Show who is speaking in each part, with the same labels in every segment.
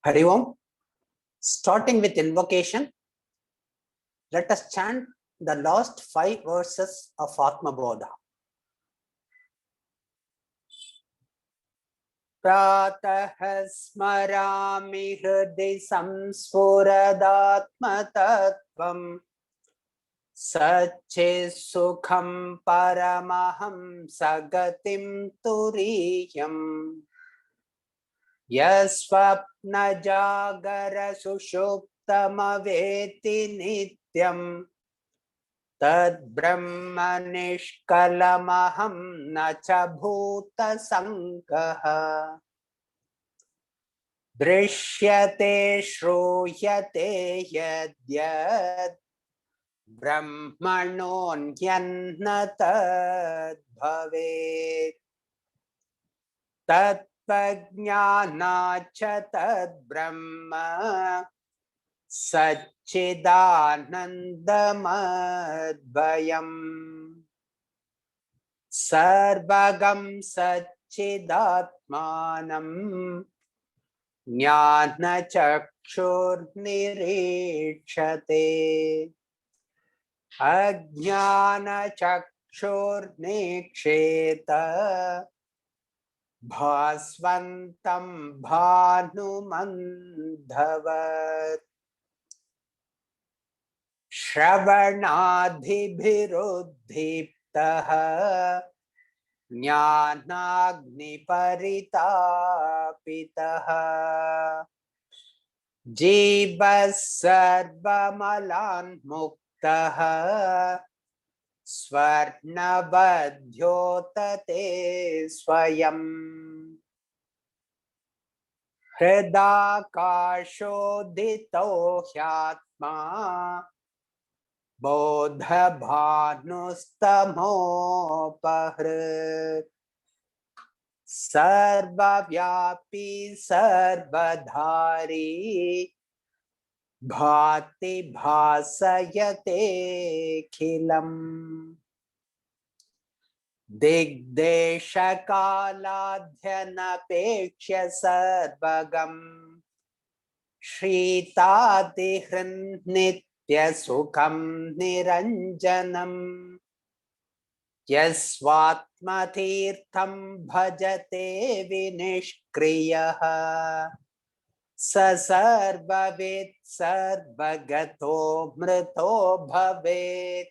Speaker 1: Hari Om. Starting with invocation, let us chant the last 5 verses of Atma Bodha. Pratah smarami hridi samspuradatma tattvam Satchis sukham paramaham sagatim turiyam Yasvapna jagara sushuptamaveti nityam Tad brahma nishkalamaham nacha bhuta sankaha Drishyate shruyate yadyad Brahmanon yannatad bhavet Tatvajnanacha tad brahma Satchidanandamadvayam Sarvagam Satchidatmanam Jnanachakshurnirikshate Ajnanachakshurneksheta Bhasvantam bhanumandhavat Shravanadhibiruddhiptaha Jnanagniparitapitaha Jivasarvamalan muktaha Swarnavadhyotate swayam Hridakashodhito hyatma Bodhabhanustamopahrit Sarvavyapi sarvadhari Bhati bhasayate khilam Digdesha kaladhyanapekshya sarvagam Shritadihrin nitya sukham niranjanam Yasvatmatirtham bhajate vinishkriyaha Sasarvavit sarvagato mrito bhavet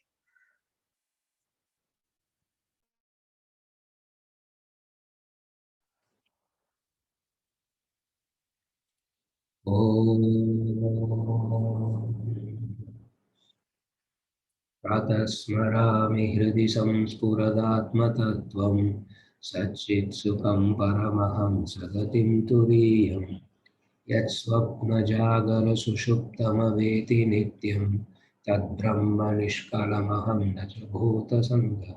Speaker 2: Pratah smarami hridi samspuradatmatattvam Satchit sukham paramaham sagatim turiyam Yat swapna jagara sushuptamaveti nityam Tad brahma nishkalamaham nacha bhuta sangha.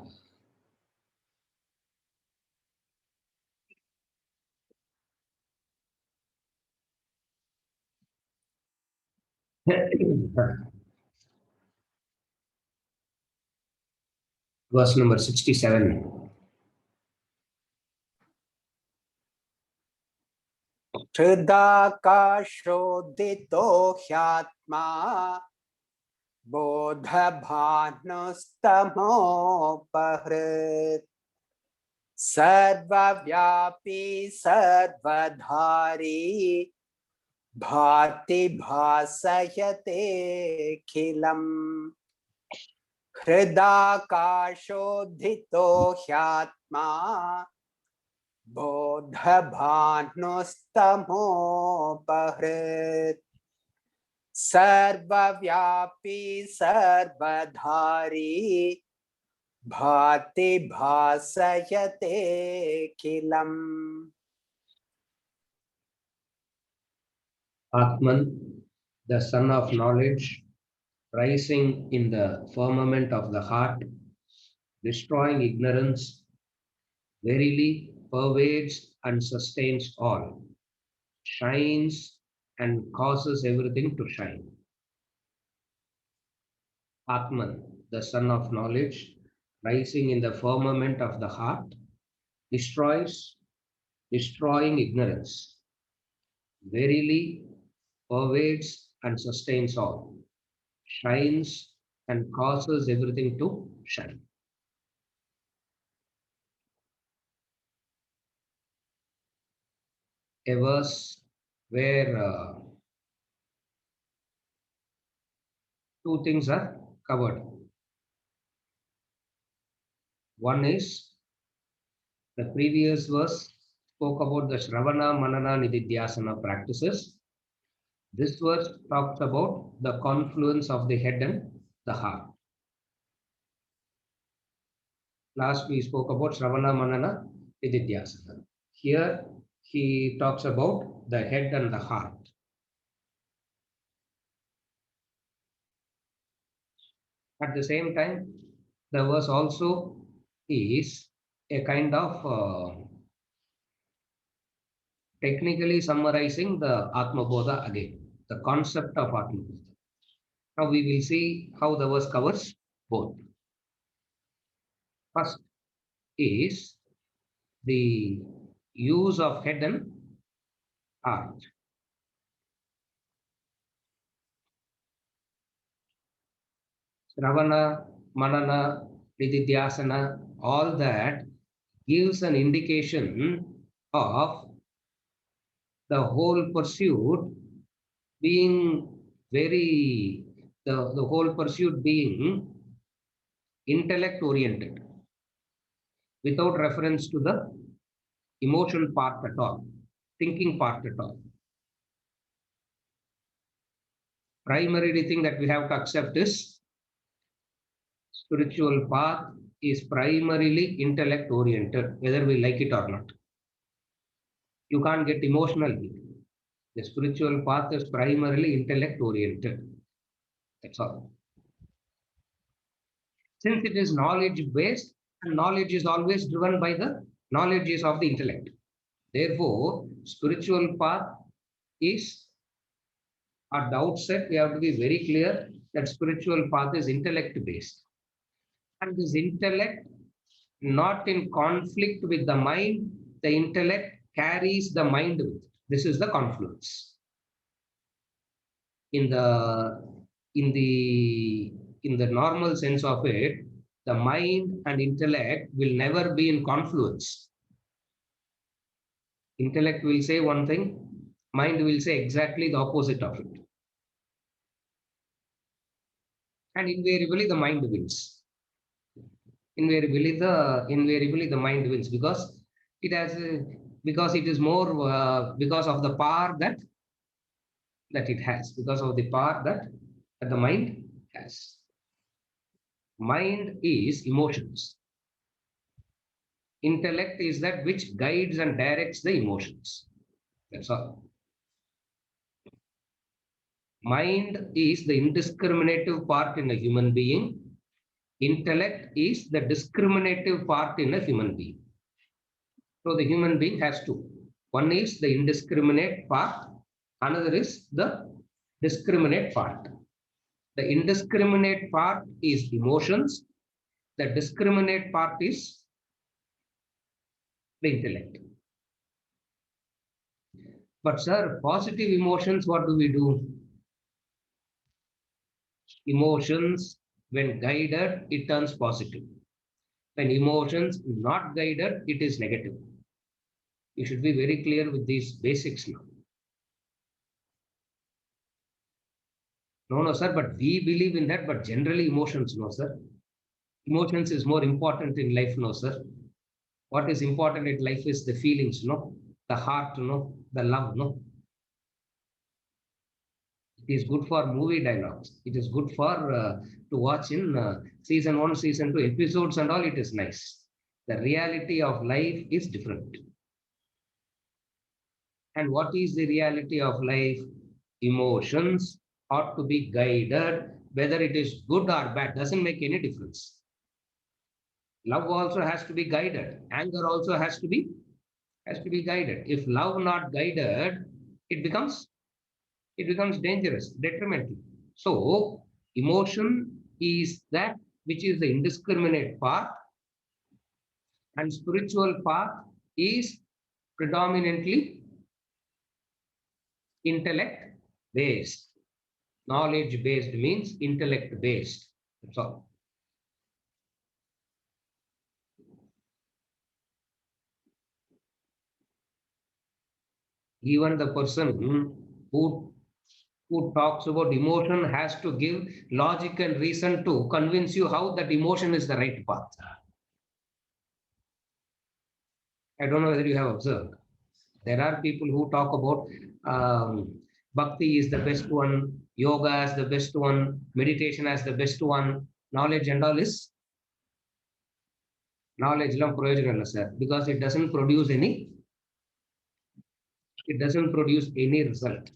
Speaker 2: Verse number 67.
Speaker 1: Hridakashodhito hyatma Bodhabhanustamopahrit Sarvavyapi sarvadhari Bhati bhasayate khilam Hridakashodhito hyatma Bodhabhanustamopahrit Sarvavyapi sarvadhari Bhati bhasayate khilam.
Speaker 2: Atman, the sun of knowledge, rising in the firmament of the heart, destroying ignorance, verily pervades and sustains all, shines and causes everything to shine. Atman, the sun of knowledge, rising in the firmament of the heart, destroying ignorance, verily pervades and sustains all, shines and causes everything to shine. A verse where two things are covered. One is the previous verse spoke about the Shravana, Manana, Nididhyasana practices. This verse talks about the confluence of the head and the heart. Last we spoke about Shravana, Manana, Nididhyasana. Here he talks about the head and the heart. At the same time, the verse also is a kind of technically summarizing the Atma Bodha again, the concept of Atma Bodha. Now we will see how the verse covers both. First is the use of head and heart. Shravana, Manana, Nididhyasana, all that gives an indication of the whole pursuit being the whole pursuit being intellect oriented without reference to the emotion part at all, thinking part at all. Primary thing that we have to accept is spiritual path is primarily intellect oriented, whether we like it or not. You can't get emotional here. The spiritual path is primarily intellect oriented. That's all. Since it is knowledge based, and knowledge is always driven by the knowledge of the intellect. Therefore, spiritual path is, at the outset, we have to be very clear that spiritual path is intellect based. And this intellect, not in conflict with the mind, the intellect carries the mind with it. This is the confluence. In the normal sense of it, the mind and intellect will never be in confluence. Intellect will say one thing, mind will say exactly the opposite of it. And invariably the mind wins. Invariably the mind wins because it has because it is more because of the power that it has, because of the power that the mind has. Mind is emotions. Intellect is that which guides and directs the emotions. That's all. Mind is the indiscriminative part in a human being. Intellect is the discriminative part in a human being. So the human being has two. One is the indiscriminate part, another is the discriminate part. The indiscriminate part is emotions, the discriminate part is the intellect. But sir, positive emotions, what do we do? Emotions, when guided, it turns positive. When emotions not guided, it is negative. You should be very clear with these basics now. No, sir, but we believe in that, but generally emotions, no, sir. Emotions is more important in life, no, sir. What is important in life is the feelings, no, the heart, no, the love, no. It is good for movie dialogues. It is good for to watch in season 1, season 2 episodes and all. It is nice. The reality of life is different. And what is the reality of life? Emotions ought to be guided, whether it is good or bad, doesn't make any difference. Love also has to be guided. Anger also has to be guided. If love not guided, it becomes dangerous, detrimental. So emotion is that which is the indiscriminate part, and spiritual path is predominantly intellect based. Knowledge based means intellect based. That's all. Even the person who talks about emotion has to give logic and reason to convince you how that emotion is the right path. I don't know whether you have observed. There are people who talk about bhakti is the best one, yoga is the best one, meditation as the best one, knowledge and all is knowledge sir, because it doesn't produce any result.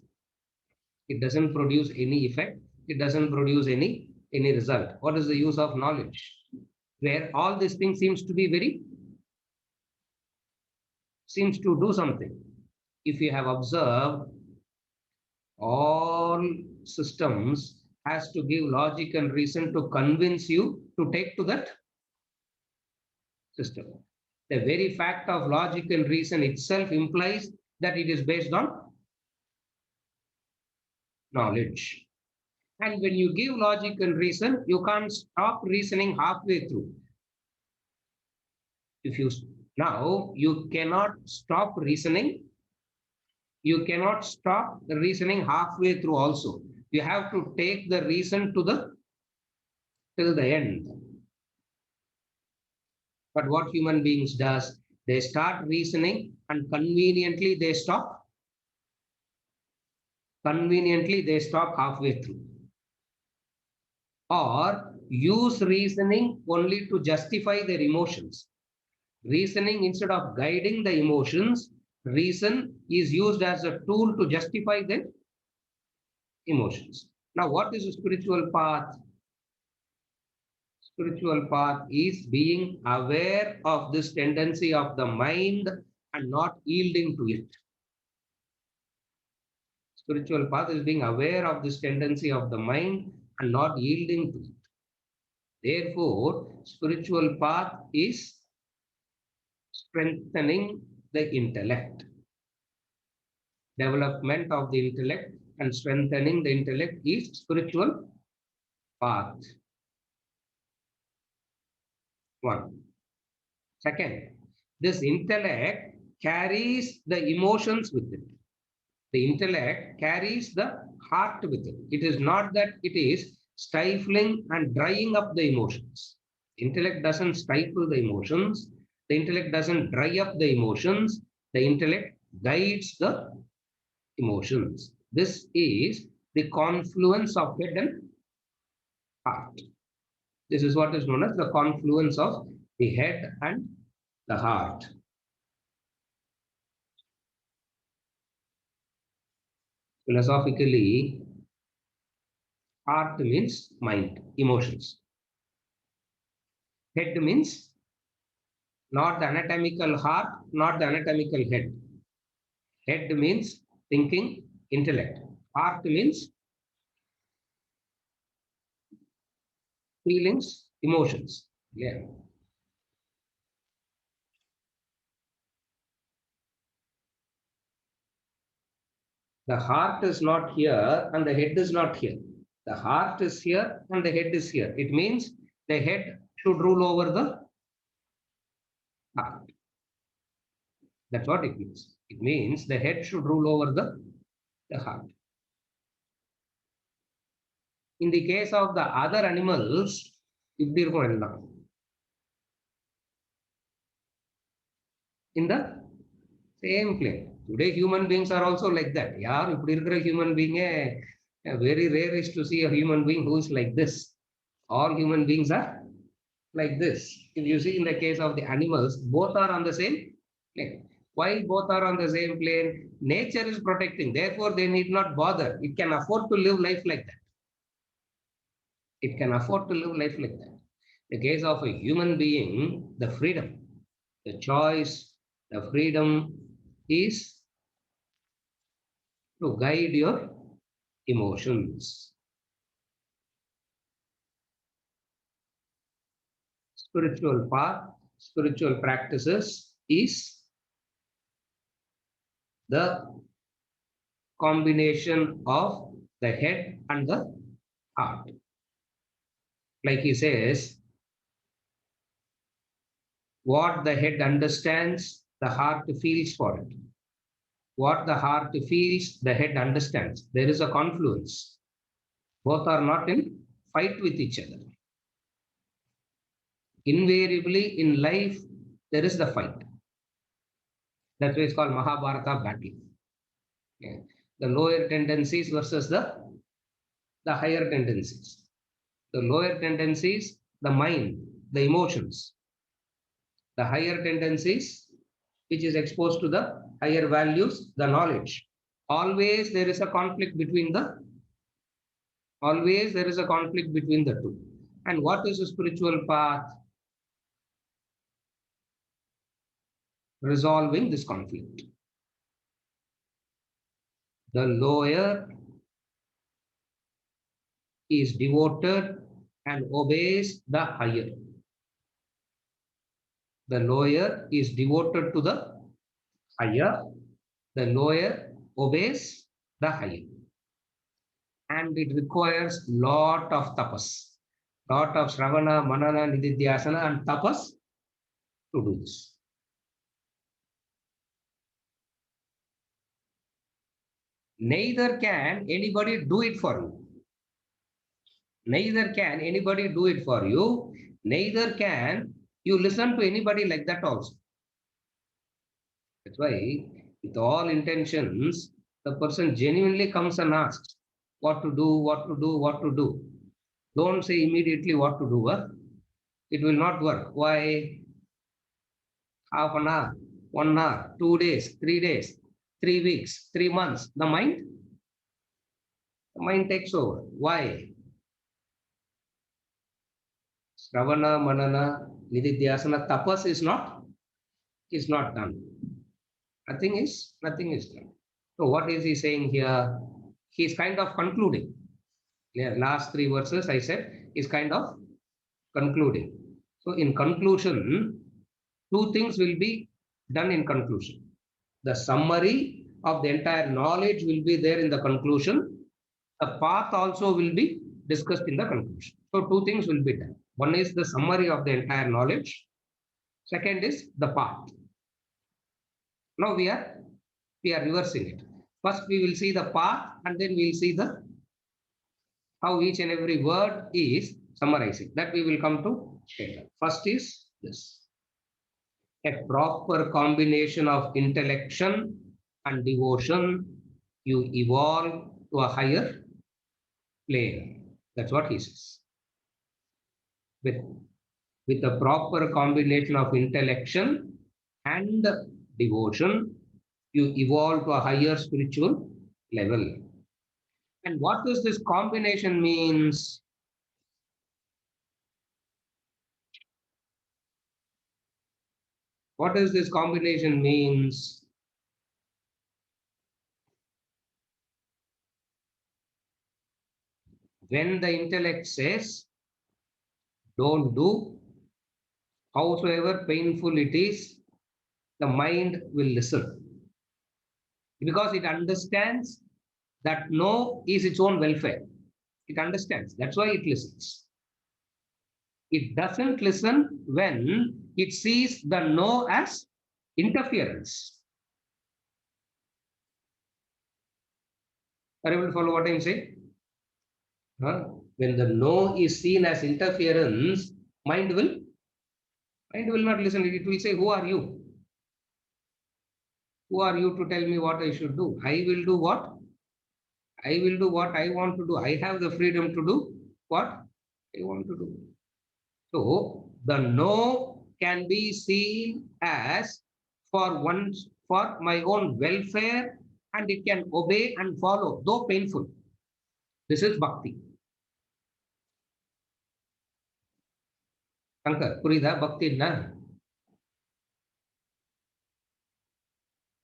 Speaker 2: It doesn't produce any effect. It doesn't produce any result. What is the use of knowledge? Where all these things seems to do something. If you have observed, all systems has to give logic and reason to convince you to take to that system. The very fact of logic and reason itself implies that it is based on knowledge. And when you give logic and reason, you can't stop reasoning halfway through. Now you cannot stop reasoning. You cannot stop the reasoning halfway through also. You have to take the reason till the end. But what human beings does, they start reasoning and conveniently they stop. Conveniently they stop halfway through. Or use reasoning only to justify their emotions. Reasoning, instead of guiding the emotions, reason is used as a tool to justify their emotions. Now, what is a spiritual path? Spiritual path is being aware of this tendency of the mind and not yielding to it. Spiritual path is being aware of this tendency of the mind and not yielding to it. Therefore, spiritual path is strengthening the intellect. Development of the intellect and strengthening the intellect is spiritual path. One. Second, this intellect carries the emotions with it. The intellect carries the heart with it. It is not that it is stifling and drying up the emotions. Intellect doesn't stifle the emotions. The intellect doesn't dry up the emotions. The intellect guides the emotions. This is the confluence of head and heart. This is what is known as the confluence of the head and the heart. Philosophically, heart means mind, emotions. Head means not the anatomical heart, not the anatomical head. Head means thinking, intellect. Heart means feelings, emotions. Yeah. The heart is not here and the head is not here. The heart is here and the head is here. It means the head should rule over the heart. That's what it means. It means the head should rule over the heart. In the case of the other animals, in the same plane. Today, human beings are also like that. Yeah, human being, very rare is to see a human being who is like this. All human beings are like this. If you see in the case of the animals, both are on the same plane. While both are on the same plane, nature is protecting. Therefore, they need not bother. It can afford to live life like that. It can afford to live life like that. The case of a human being, the freedom, the choice, the freedom is to guide your emotions. Spiritual path, spiritual practices is the combination of the head and the heart. Like he says, what the head understands, the heart feels for it. What the heart feels, the head understands. There is a confluence. Both are not in fight with each other. Invariably in life, there is the fight. That's why it's called Mahabharata battle. Yeah. The lower tendencies versus the higher tendencies. The lower tendencies, the mind, the emotions. The higher tendencies, which is exposed to the higher values, the knowledge. Always there is a conflict between the two. And what is the spiritual path? Resolving this conflict. The lower is devoted and obeys the higher. The lower is devoted to the higher. The lower obeys the higher. And it requires lot of tapas, lot of Shravana, Manana, Nididhyasana and tapas to do this. Neither can anybody do it for you. Neither can anybody do it for you. Neither can you listen to anybody like that also. That's why, with all intentions, the person genuinely comes and asks what to do, what to do, what to do. Don't say immediately what to do. It will not work. Why? Half an hour, 1 hour, 2 days, 3 days, 3 weeks, 3 months. The mind takes over. Why? Shravana, Manana, Nididhyasana, tapas is not done. Nothing is done. So what is he saying here? He's kind of concluding. Yeah, last 3 verses I said is kind of concluding. So in conclusion, 2 things will be done in conclusion. The summary of the entire knowledge will be there in the conclusion. The path also will be discussed in the conclusion. So 2 things will be done. One is the summary of the entire knowledge. Second is the path. Now we are reversing it. First we will see the path and then we will see the how each and every word is summarizing. That we will come to later. First is this. A proper combination of intellection and devotion, you evolve to a higher plane. That's what he says. With a proper combination of intellection and devotion, you evolve to a higher spiritual level. And what does this combination means? What does this combination means? When the intellect says, don't do, howsoever painful it is, the mind will listen. Because it understands that no is its own welfare. It understands. That's why it listens. It doesn't listen when it sees the no as interference. Are you able to follow what I'm saying? When the no is seen as interference, mind will not listen. It will say, who are you? Who are you to tell me what I should do? I will do what? I will do what I want to do. I have the freedom to do what I want to do. So the no can be seen as for my own welfare, and it can obey and follow, though painful. This is bhakti. Shankar, purida bhakti na?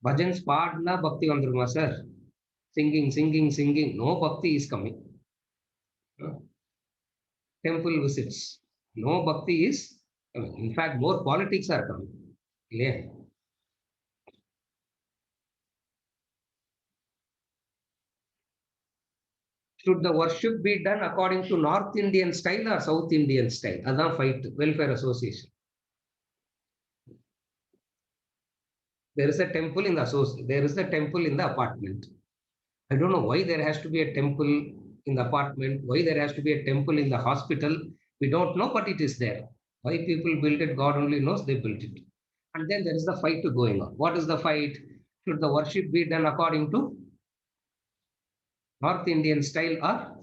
Speaker 2: Bhajans paadna bhakti vandruma, sir. Singing. No bhakti is coming. Temple visits. No bhakti is coming. In fact, more politics are coming. Clear? Should the worship be done according to North Indian style or South Indian style? That's fight, welfare association. There is a temple in the association. There is a temple in the apartment. I don't know why there has to be a temple in the apartment, why there has to be a temple in the hospital. We don't know, but it is there. Why people built it, God only knows they built it. And then there is the fight going on. What is the fight? Should the worship be done according to North Indian style or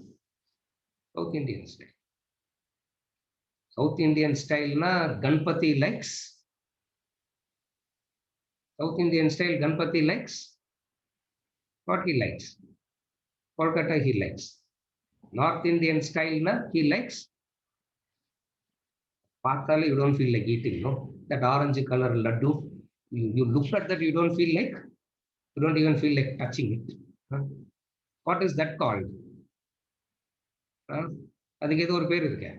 Speaker 2: South Indian style? South Indian style na Ganpati likes. South Indian style Ganpati likes. What he likes? Kolkata he likes. North Indian style na he likes. Pathale, you don't feel like eating, no? That orange color laddu, you look at that, you don't feel like, you don't even feel like touching it. Huh? What is that called? அதுக்கு ஏதோ ஒரு பேர் இருக்கு.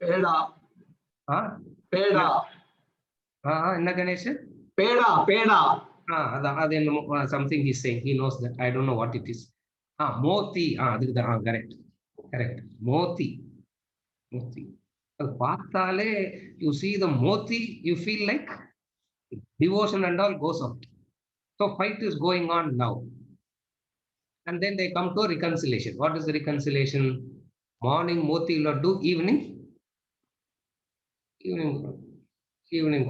Speaker 3: பேடா. பேடா.
Speaker 2: என்ன கணேஷ்?
Speaker 3: பேடா, பேடா.
Speaker 2: அது என்ன something he's saying, he knows that. I don't know what it is. மோத்தி. அதுக்கு தான் correct. Correct. மோத்தி. மோத்தி. பார்த்தாலே you see the moti, you feel like devotion and all goes out. So fight is going on now. And then they come to reconciliation. What is the reconciliation? Morning moti laddu, evening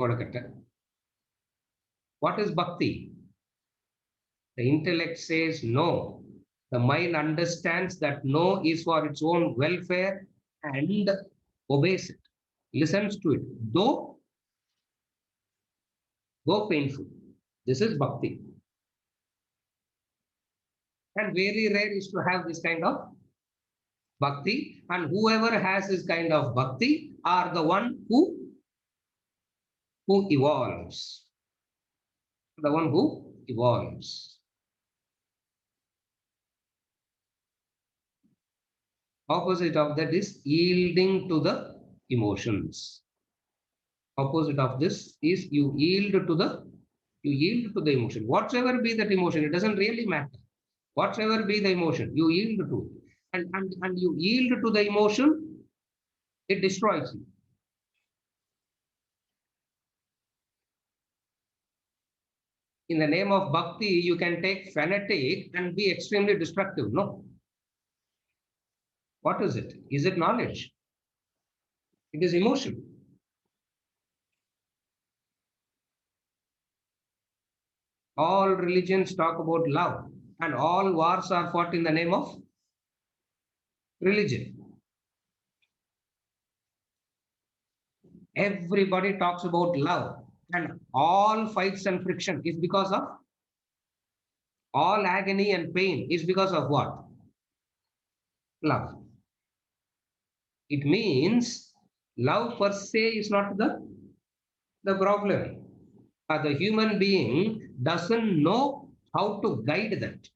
Speaker 2: kodakatta. What is bhakti? The intellect says no. The mind understands that no is for its own welfare and obeys it, listens to it, though painful. This is bhakti. And very rare is to have this kind of bhakti, and whoever has this kind of bhakti are the one who evolves. The one who evolves. Opposite of that is yielding to the emotions. Opposite of this is you yield to the emotion. Whatsoever be that emotion, it doesn't really matter. Whatsoever be the emotion, you yield to it. And you yield to the emotion, it destroys you. In the name of bhakti, you can take fanatic and be extremely destructive. No. What is it? Is it knowledge? It is emotion. All religions talk about love, and all wars are fought in the name of religion. Everybody talks about love, and all fights and friction is because of, all agony and pain is because of what? Love. It means love per se is not the problem. The human being doesn't know how to guide that.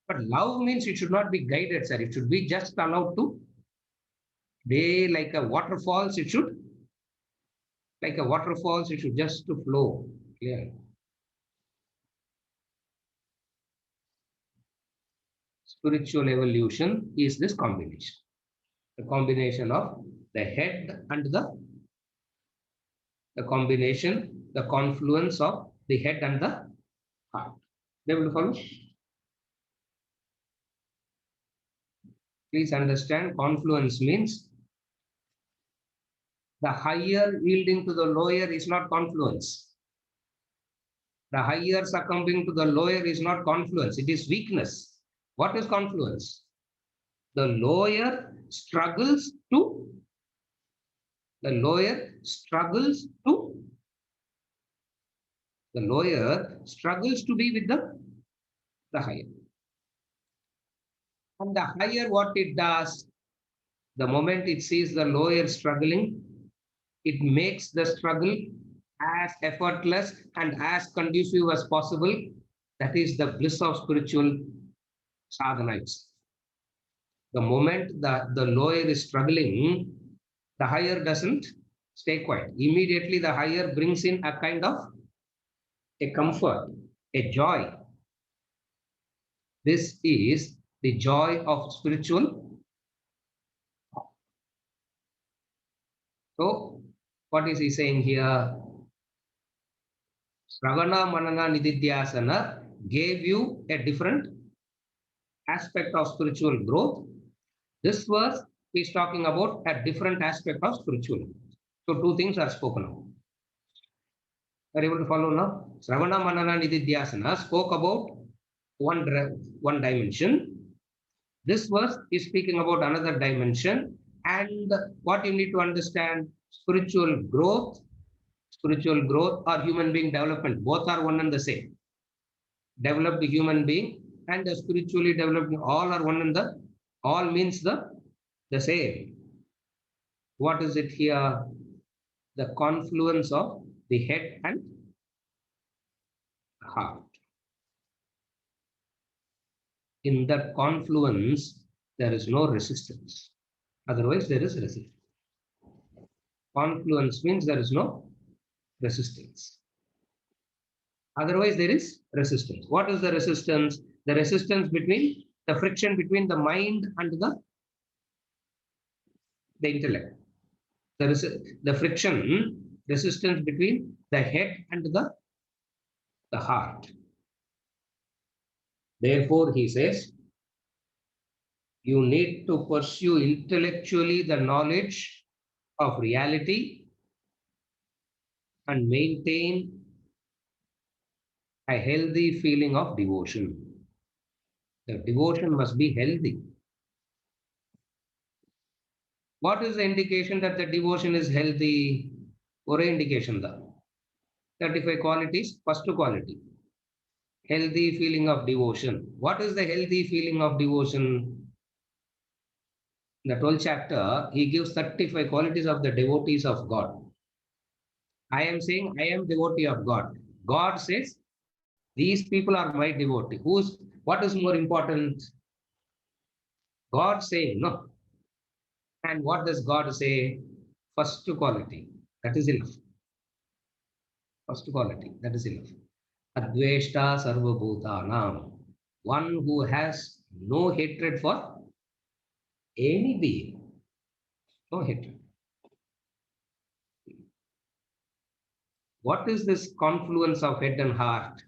Speaker 2: But love means it should not be guided, sir. It should be just allowed to be like a waterfalls. It should, like a waterfalls, it should just to flow. Clear. Spiritual evolution is this combination. The combination of the head and the combination, the confluence of the head and the heart. Able to follow? Please understand, confluence means the higher yielding to the lower is not confluence. The higher succumbing to the lower is not confluence. It is weakness. What is confluence? The lower struggles to be with the higher. And the higher, what it does, the moment it sees the lower struggling, it makes the struggle as effortless and as conducive as possible. That is the bliss of spiritual sadhana. The moment the lower is struggling, the higher doesn't stay quiet. Immediately the higher brings in a kind of a comfort, a joy. This is the joy of spiritual. So, what is he saying here? Sravana Manana Nididhyasana gave you a different aspect of spiritual growth. This verse is talking about a different aspect of spiritual growth. So, two things are spoken of. Are you able to follow now? Sravana Manana Nididhyasana spoke about one dimension. This verse is speaking about another dimension. And what you need to understand, spiritual growth or human being development, both are one and the same. Developed human being and the spiritually developed, all are one and the, all means the same. What is it here? The confluence of the head and heart. In that confluence, there is no resistance. Otherwise, there is resistance. Confluence means there is no resistance. Otherwise, there is resistance. What is the resistance? The resistance between the friction between the mind and the intellect. The friction, resistance between the head and the heart. Therefore, he says, you need to pursue intellectually the knowledge of reality and maintain a healthy feeling of devotion. The devotion must be healthy. What is the indication that the devotion is healthy? Or indication the 35 qualities, first quality. Healthy feeling of devotion. What is the healthy feeling of devotion? In the 12th chapter, he gives 35 qualities of the devotees of God. I am saying I am devotee of God. God says, these people are my devotee. What is more important? God saying no. And what does God say? First quality. That is enough. First quality. That is enough. Adveshta sarva bhutanam. One who has no hatred for any being. No hatred. What is this confluence of head and heart?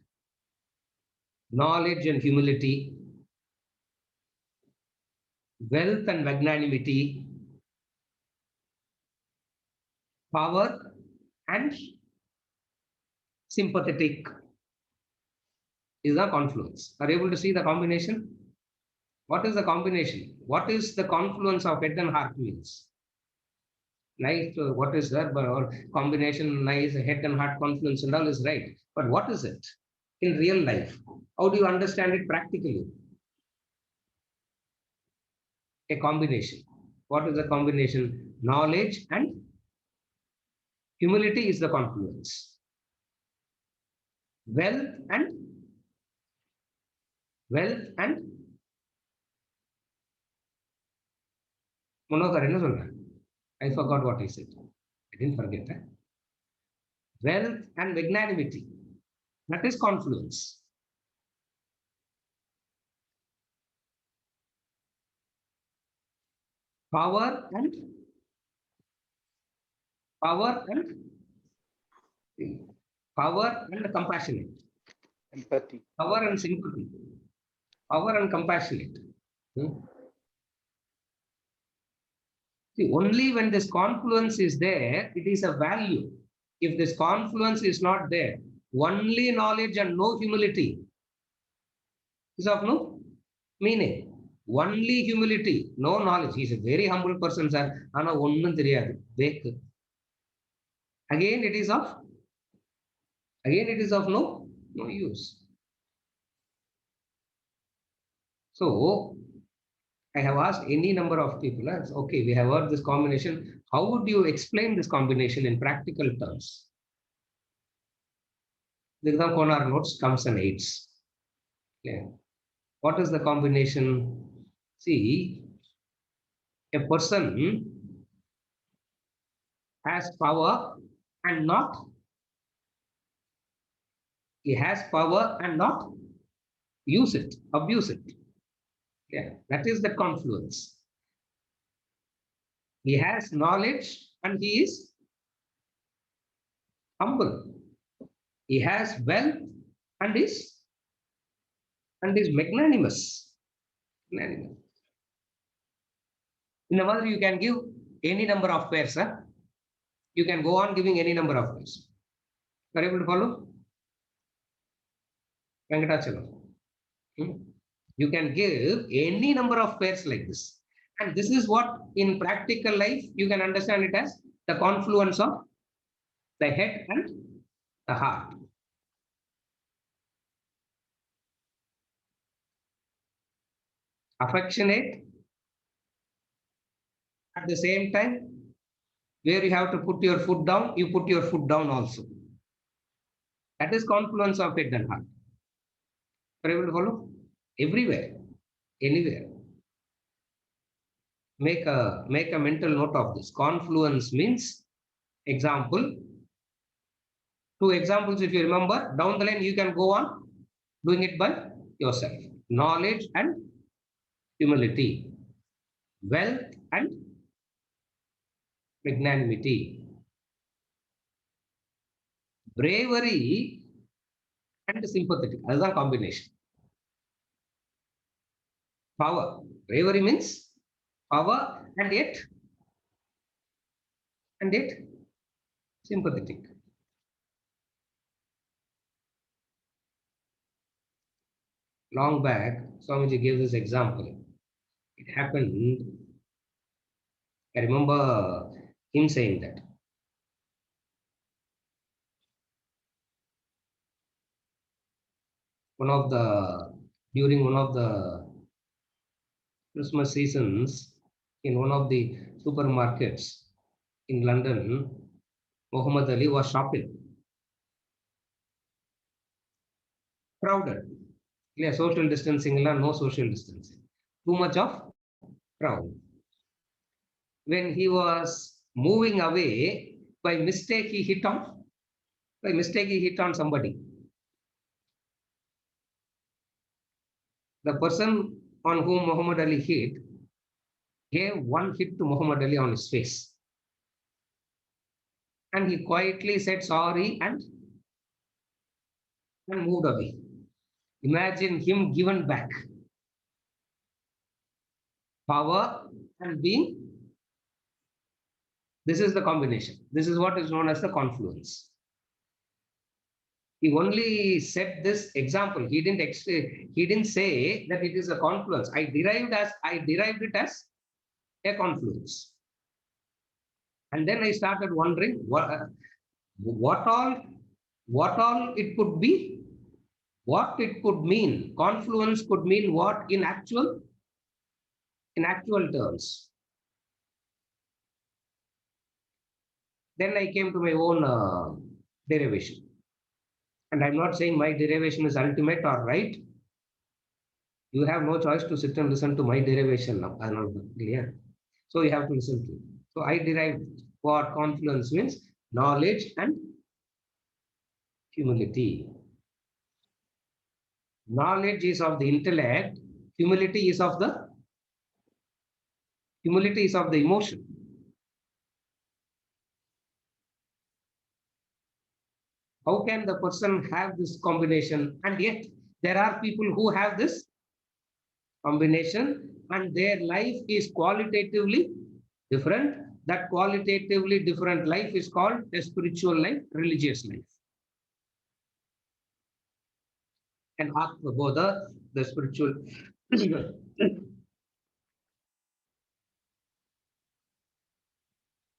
Speaker 2: Knowledge and humility, wealth and magnanimity, power and sympathetic is the confluence. Are you able to see the combination? What is the combination? What is the confluence of head and heart means? Nice, what is that? Or combination, nice, head and heart confluence and all is right. But what is it in real life? How do you understand it practically? A combination. What is the combination? Knowledge and humility is the confluence. Wealth and Manohar, I forgot what I said. I didn't forget that. Wealth and magnanimity. That is confluence. Power and compassionate.
Speaker 4: Empathy.
Speaker 2: Power and sympathy. Power and compassionate. See, only when this confluence is there, it is a value. If this confluence is not there, only knowledge and no humility is of no meaning. Only humility, no knowledge. He is a very humble person, sir. Again, it is of no use. So, I have asked any number of people, okay, we have heard this combination. How would you explain this combination in practical terms? The exam corner notes comes and aids. Okay. What is the combination? See, a person has power and not, he has power and not use it, abuse it. Yeah, that is the confluence. He has knowledge and he is humble. He has wealth and is magnanimous. Magnanimous. In a mother, you can give any number of pairs. Huh? You can go on giving any number of pairs. Are you able to follow? Venkatachalam. You can give any number of pairs like this. And this is what in practical life, you can understand it as the confluence of the head and the heart. Affectionate, at the same time, where you have to put your foot down, you put your foot down also. That is confluence of head and heart. Are you able to follow? Everywhere, anywhere. Make a mental note of this. Confluence means, example. 2 examples, if you remember, down the line, you can go on doing it by yourself. Knowledge and humility. Wealth and magnanimity. Bravery and sympathetic. That's a combination. Power. Bravery means power and yet sympathetic. Long back, Swamiji gave this example. It happened, I remember him saying that. During one of the Christmas seasons, in one of the supermarkets in London, Muhammad Ali was shopping. Crowded. Yeah, social distancing, no social distancing. Too much of crowd. When he was moving away, by mistake he hit on somebody. The person on whom Muhammad Ali hit gave one hit to Muhammad Ali on his face. And he quietly said sorry and moved away. Imagine him given back power and being. This is the combination. This is what is known as the confluence. He only said this example. He didn't say that it is a confluence. I derived it as a confluence. And then I started wondering what all it could be, what it could mean. Confluence could mean what in actual terms. Then I came to my own derivation. And I'm not saying my derivation is ultimate or right. You have no choice to sit and listen to my derivation now. I'm not clear. So you have to listen to it. So I derived what confluence means: knowledge and humility. Knowledge is of the intellect, humility is of the emotion. How can the person have this combination? And yet there are people who have this combination and their life is qualitatively different. That qualitatively different life is called a spiritual life, religious life. And Atma Bodha, the spiritual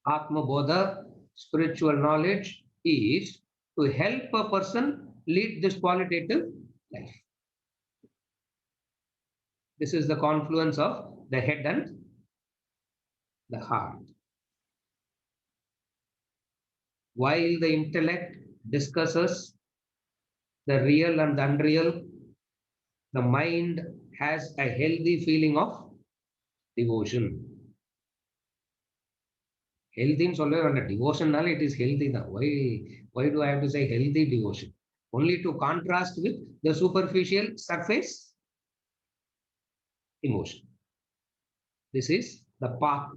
Speaker 2: Atma Bodha, spiritual knowledge, is to help a person lead this qualitative life. This is the confluence of the head and the heart. While the intellect discusses the real and the unreal, the mind has a healthy feeling of devotion. Healthy in devotion, it is healthy. Why do I have to say healthy devotion? Only to contrast with the superficial surface. emotion. This is the path.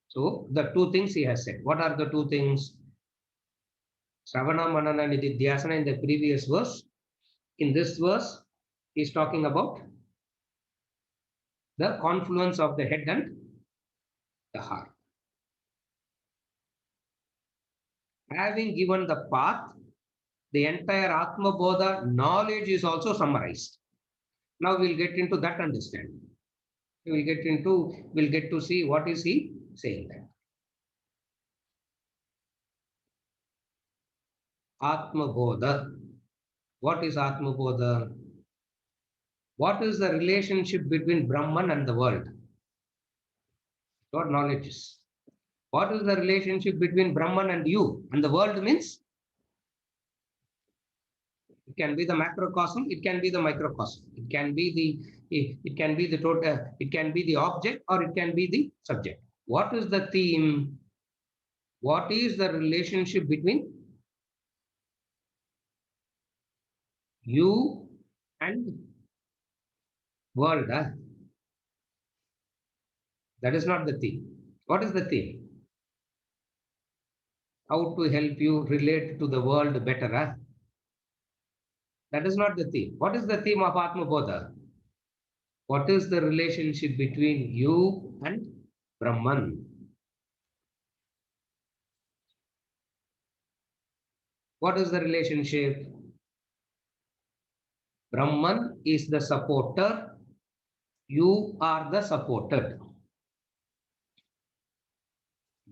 Speaker 2: So the two things he has said. What are the two things? Shravana, Manana, Nididhyasana in the previous verse. In this verse, he is talking about the confluence of the head and the heart. Having given the path, the entire Atma Bodha knowledge is also summarized. Now we'll get into that understanding. We'll get to see what is he saying there. Atma Bodha. What is Atma Bodha? What is the relationship between Brahman and the world? What knowledge is? What is the relationship between Brahman and you? And the world means it can be the macrocosm, it can be the microcosm, it can be the total, it can be the object, or it can be the subject. What is the theme? What is the relationship between you and world? That is not the theme. What is the theme? How to help you relate to the world better? That is not the theme. What is the theme of Atma Bodha? What is the relationship between you and Brahman? What is the relationship? Brahman is the supporter, you are the supported.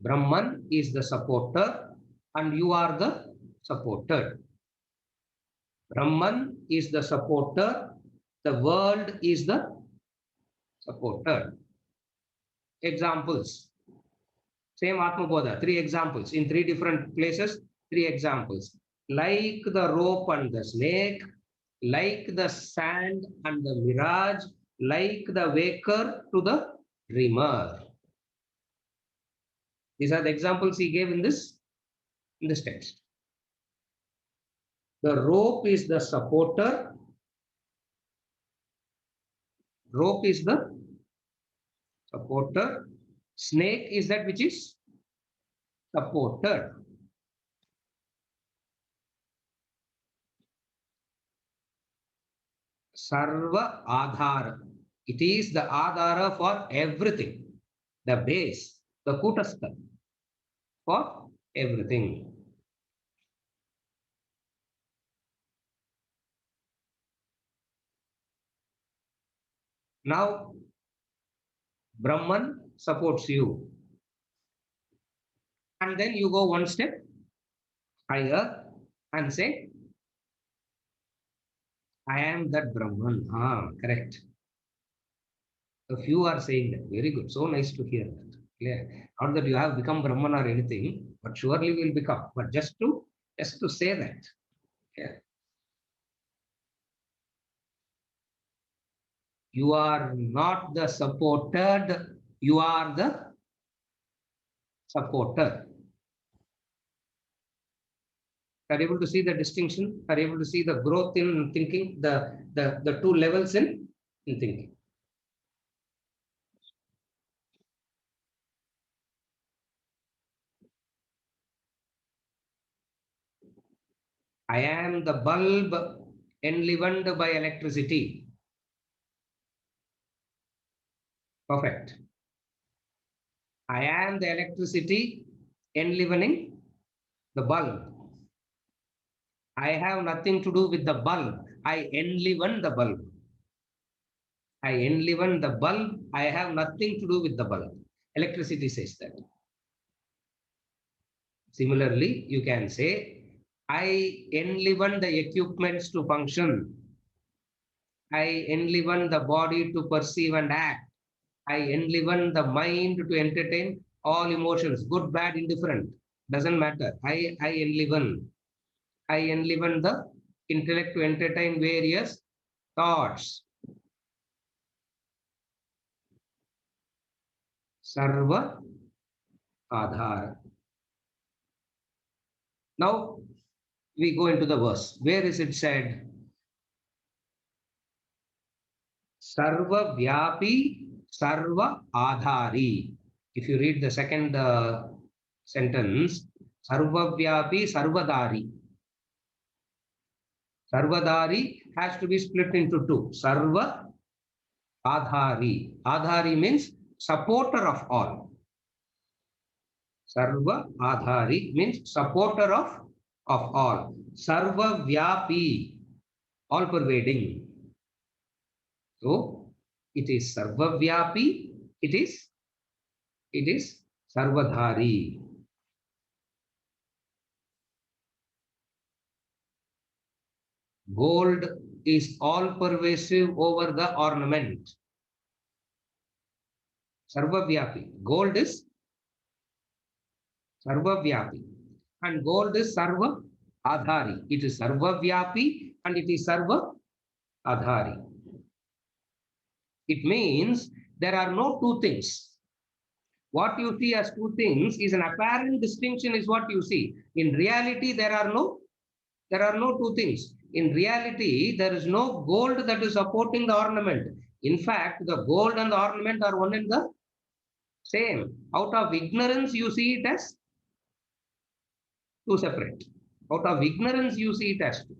Speaker 2: Brahman is the supporter and you are the supported. Brahman is the supporter, the world is the supporter. Examples. Same Atma Bodha, 3 examples in 3 different places, 3 examples. Like the rope and the snake, like the sand and the mirage, like the waker to the dreamer. These are the examples he gave in this text. The rope is the supporter. Rope is the supporter. Snake is that which is supported. Sarva Adhara. It is the Adhara for everything. The base, the Kutastha for everything. Now, Brahman supports you. And then you go one step higher and say, I am that Brahman. Correct. A few are saying that. Very good. So nice to hear that. Clear. Not that you have become Brahman or anything, but surely will become. But just to say that. Yeah. You are not the supported, you are the supporter. Are able to see the distinction? Are able to see the growth in thinking, the 2 levels in thinking? I am the bulb enlivened by electricity. Perfect. I am the electricity enlivening the bulb. I have nothing to do with the bulb. I enliven the bulb. I enliven the bulb. I have nothing to do with the bulb. Electricity says that. Similarly, you can say, I enliven the equipments to function. I enliven the body to perceive and act. I enliven the mind to entertain all emotions, good, bad, indifferent. Doesn't matter. I enliven. I enliven the intellect to entertain various thoughts. Sarva Adhara. Now we go into the verse. Where is it said? Sarva Vyapi, Sarva Adhari. If you read the second sentence, Sarva Vyapi, Sarvadari. Sarvadari has to be split into two. Sarva Adhari. Adhari means supporter of all. Sarva Adhari means supporter of all. Sarva Vyapi, all pervading. So it is Sarva Vyapi, it is Sarvadhari. Gold is all pervasive over the ornament. Sarva Vyapi. Gold is Sarva Vyapi. And gold is Sarva Adhari. It is Sarva Vyapi and it is Sarva Adhari. It means there are no two things. What you see as two things is an apparent distinction is what you see. In reality, there are no two things. In reality, there is no gold that is supporting the ornament. In fact, the gold and the ornament are one and the same. Out of ignorance, you see it as two separate. Out of ignorance, you see it as two.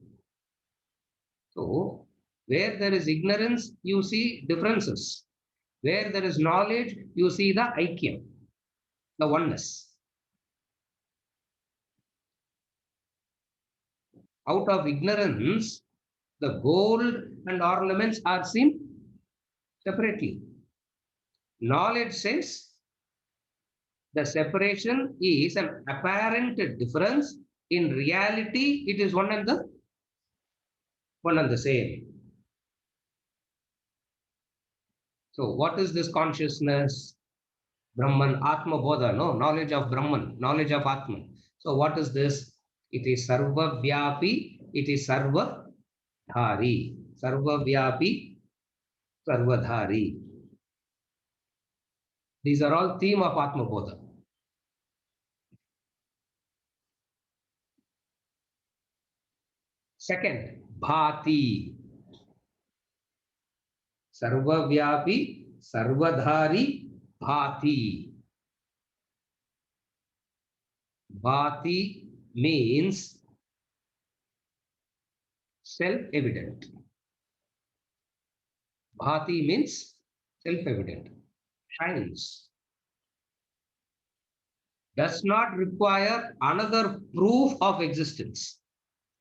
Speaker 2: So, where there is ignorance, you see differences. Where there is knowledge, you see the aikyam, the oneness. Out of ignorance, the gold and ornaments are seen separately. Knowledge says the separation is an apparent difference. In reality, it is one and the same. So what is this consciousness? Brahman, Atma Bodha, no? Knowledge of Brahman, knowledge of Atman. So what is this? It is Sarva Vyapi, it is Sarva Dhari. Sarva Vyapi, Sarva Dhari. These are all theme of Atma Bodha. Second, Bhati. Sarva Vyapi, Sarva Dhari, Bhati. Bhati means self-evident. Bhati means self-evident, shines. Does not require another proof of existence.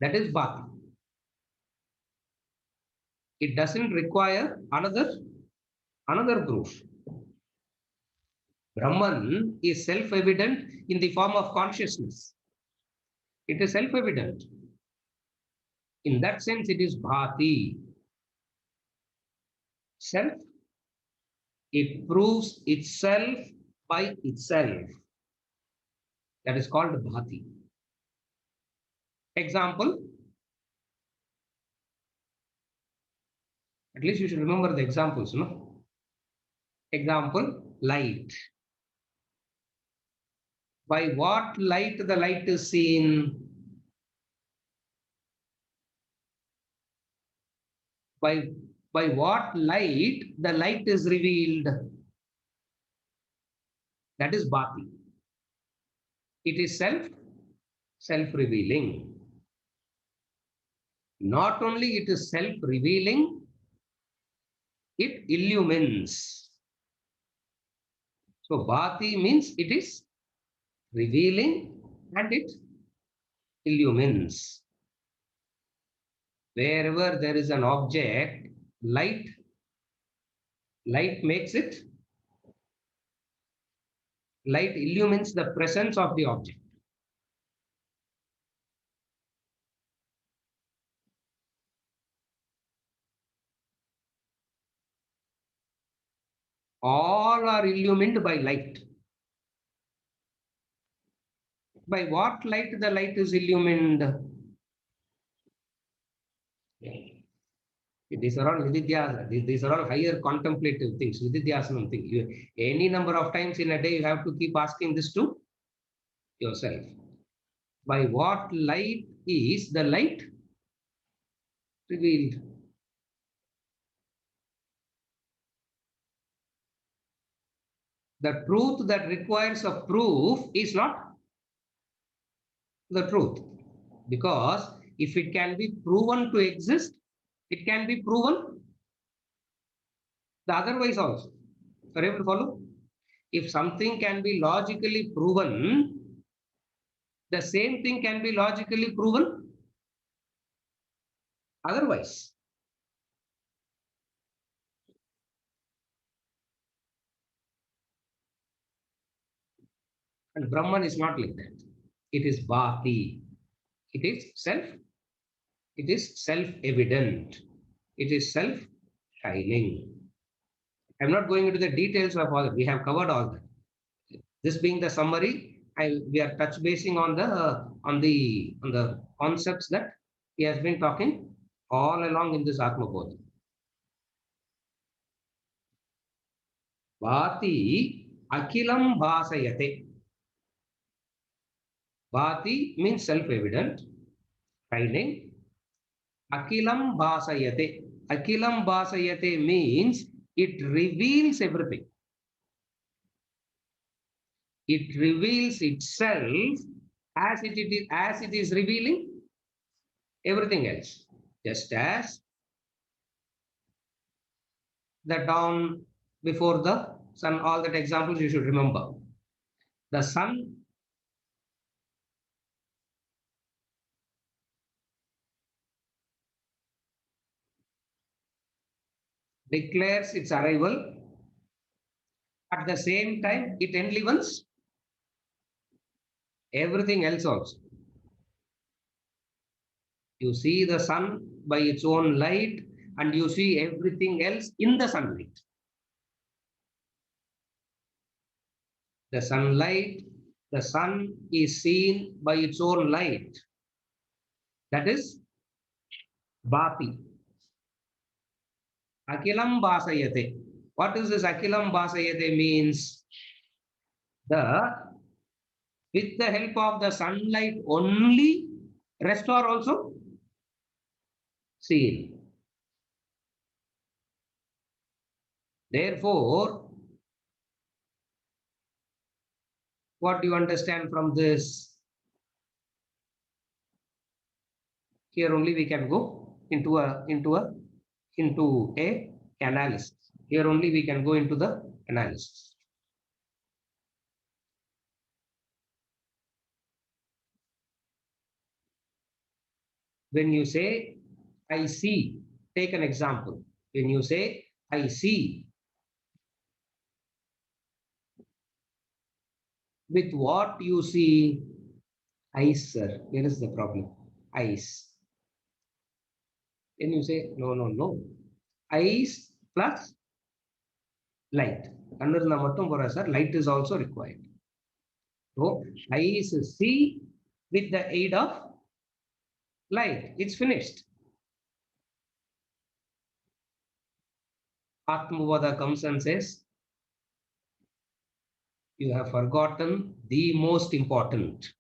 Speaker 2: That is Bhati. It doesn't require another proof. Brahman is self-evident in the form of consciousness. It is self-evident. In that sense, it is Bhati. Self. It proves itself by itself. That is called Bhati. Example. At least you should remember the examples, no? Example, light. By what light the light is seen? By what light the light is revealed? That is Bhati. It is self-revealing. Not only it is self-revealing, it illumines. So Bhati means it is revealing and it illumines. Wherever there is an object, light makes it, light illumines the presence of the object. All are illumined by light. By what light the light is illumined? These are all Vididhyasana. These are all higher contemplative things, Vididhyasana thing. Any number of times in a day, you have to keep asking this to yourself. By what light is the light revealed? The truth that requires a proof is not the truth. Because if it can be proven to exist, it can be proven the otherwise also. Are you able to follow? If something can be logically proven, the same thing can be logically proven otherwise. And Brahman is not like that. It is bhati. It is self-evident. It is self-shining. I'm not going into the details of all that. We have covered all that. This being the summary, we are touch basing on the concepts that he has been talking all along in this Atma Bodha. Bhati akilam bhasayate. Bhati means self-evident, shining. Akilam bhasayate. Akilam bhasayate means it reveals everything. It reveals itself as it is revealing everything else. Just as the dawn before the sun, all that examples you should remember. The sun declares its arrival. At the same time, it enlivens everything else also. You see the sun by its own light, and you see everything else in the sunlight. The sunlight, the sun is seen by its own light. That is bhati. Akilam bhasayate. What is this akilam bhasayate means? With the help of the sunlight only, rest are also seen. Therefore, what do you understand from this? Here only we can go into a analysis. Here only we can go into the analysis. When you say, I see, take an example. When you say, I see, with what you see? Eyes, sir. Where is the problem? Eyes. Then you say, no. Eyes plus light. Light is also required. So, eyes see with the aid of light. It's finished. Atmavada comes and says, you have forgotten the most important.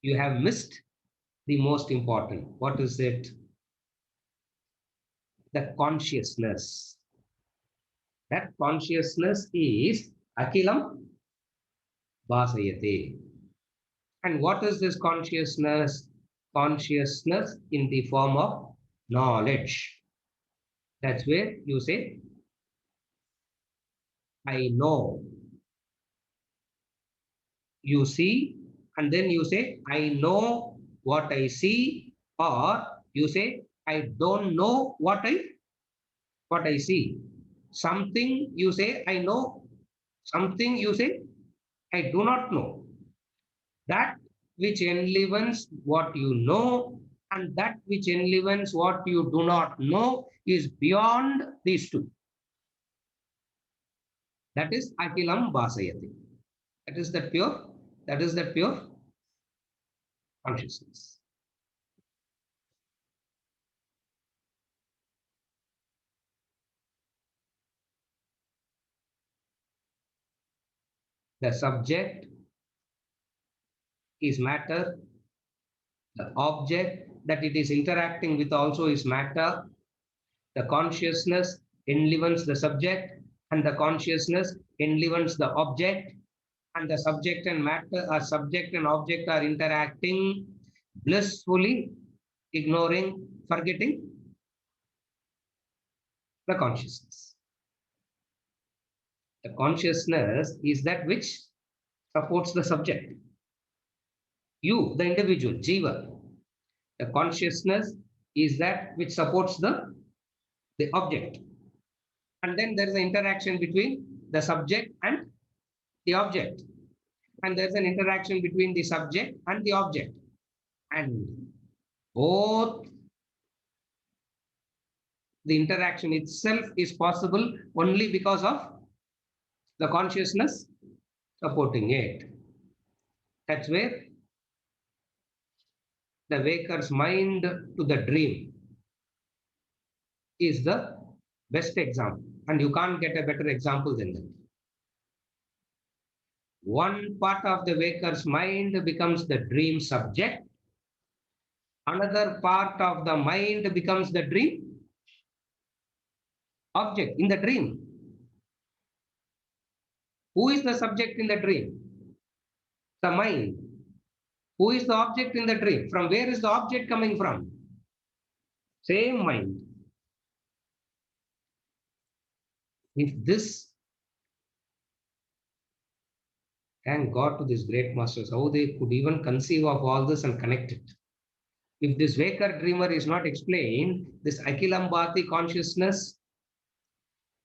Speaker 2: You have missed the most important. What is it? The consciousness. That consciousness is akilam bhasayate. And what is this consciousness? Consciousness in the form of knowledge. That's where you say, I know. You see, and then you say, I know what I see, or you say, I don't know what I see. Something you say, I know. Something you say, I do not know. That which enlivens what you know and that which enlivens what you do not know is beyond these two. That is akilam bhasayati. That is the pure consciousness. The subject is matter. The object that it is interacting with also is matter. The consciousness enlivens the subject and the consciousness enlivens the object, and the subject and matter or subject and object are interacting blissfully, ignoring, forgetting the consciousness. The consciousness is that which supports the subject. You, the individual, Jiva. The consciousness is that which supports the object. And then there is an interaction between the subject and the object. And there's an interaction between the subject and the object. And both the interaction itself is possible only because of the consciousness supporting it. That's where the waker's mind to the dream is the best example. And you can't get a better example than that. One part of the waker's mind becomes the dream subject. Another part of the mind becomes the dream object in the dream. Who is the subject in the dream? The mind. Who is the object in the dream? From where is the object coming from? Same mind. If this, thank God to these great masters, how they could even conceive of all this and connect it. If this waker dreamer is not explained, this Akhilambati consciousness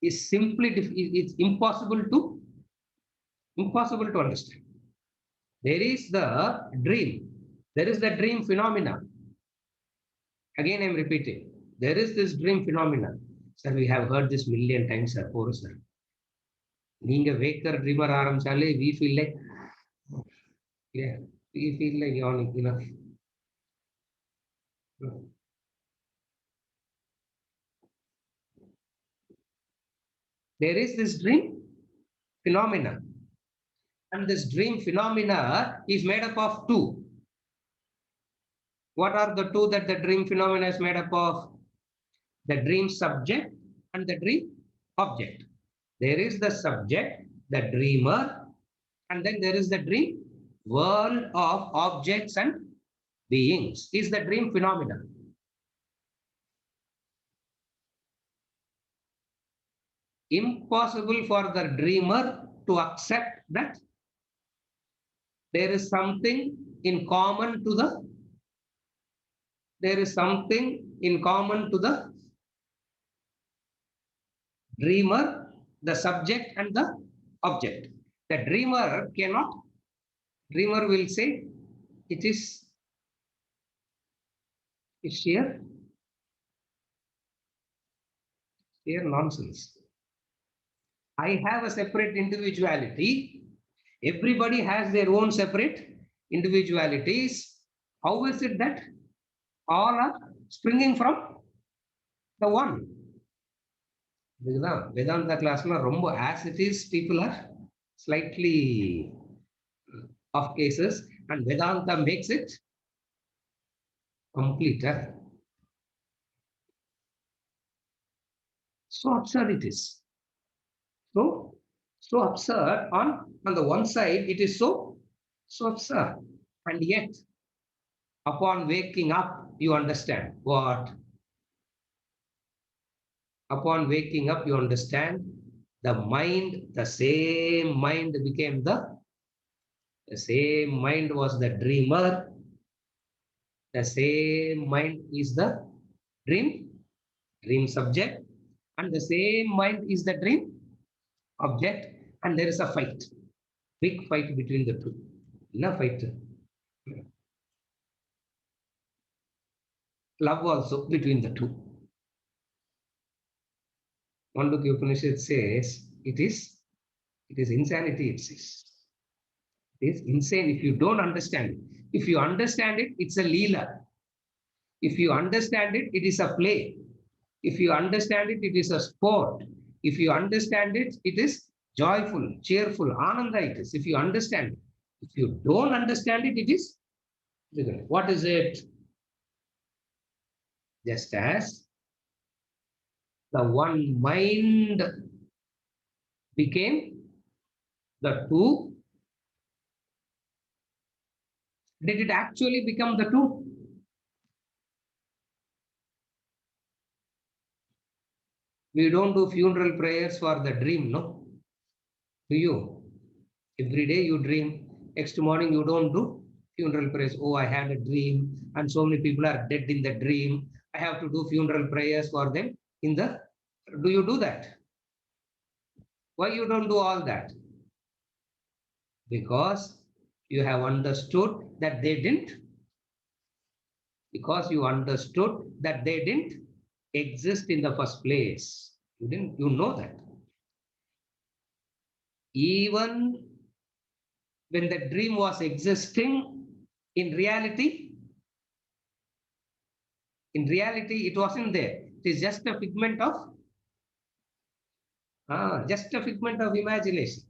Speaker 2: is simply, it's impossible to understand. There is the dream. There is the dream phenomena. Again, I'm repeating. There is this dream phenomena. Sir, we have heard this million times, sir. Oh, sir. Neenga waker dreamer aaramchale, we feel like, yeah, we feel like yawning, you know. There is this dream phenomena. And this dream phenomena is made up of two. What are the two that the dream phenomena is made up of? The dream subject and the dream object. There is the subject, the dreamer, and then there is the dream world of objects and beings, is the dream phenomena. Impossible for the dreamer to accept that there is something in common to the dreamer, the subject and the object. The dreamer will say it's sheer nonsense. I have a separate individuality. Everybody has their own separate individualities. How is it that all are springing from the one? Vedanta class, as it is, people are slightly off cases, and Vedanta makes it complete. So absurd it is. So absurd on the one side, it is so absurd. And yet, upon waking up, you understand what? Upon waking up, you understand the mind, the same mind became the same mind was the dreamer. The same mind is the dream subject, and the same mind is the dream object, and there is a fight, big fight between the two. No fight. Love also between the two. Mandukya Upanishad says it is insanity, it says. It is insane if you don't understand it. If you understand it, it's a leela. If you understand it, it is a play. If you understand it, it is a sport. If you understand it, it is joyful, cheerful, ananda it is. If you understand it. If you don't understand it, it is what is it? Just as the one mind became the two. Did it actually become the two? We don't do funeral prayers for the dream, no? Do you? Every day you dream. Next morning you don't do funeral prayers. Oh, I had a dream and so many people are dead in the dream. I have to do funeral prayers for them in the... Do you do that? Why you don't do all that? Because you have understood that they didn't. Because you understood that they didn't exist in the first place. You know that. Even when the dream was existing, in reality, it wasn't there. It is just a figment of imagination.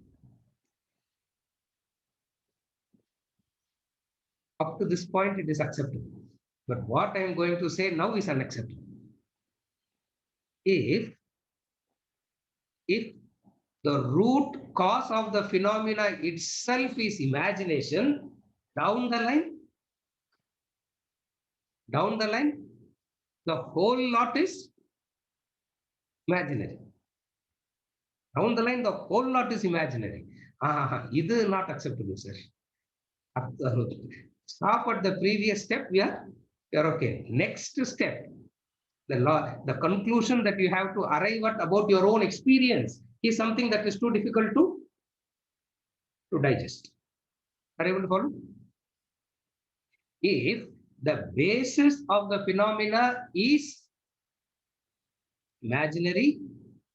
Speaker 2: Up to this point, it is acceptable. But what I am going to say now is unacceptable. If the root cause of the phenomena itself is imagination, down the line, the whole lot is imaginary. Down the line, the whole lot is imaginary. This is not acceptable, sir. Stop at the previous step, we are okay. Next step, the conclusion that you have to arrive at about your own experience is something that is too difficult to digest. Are you able to follow? If the basis of the phenomena is imaginary,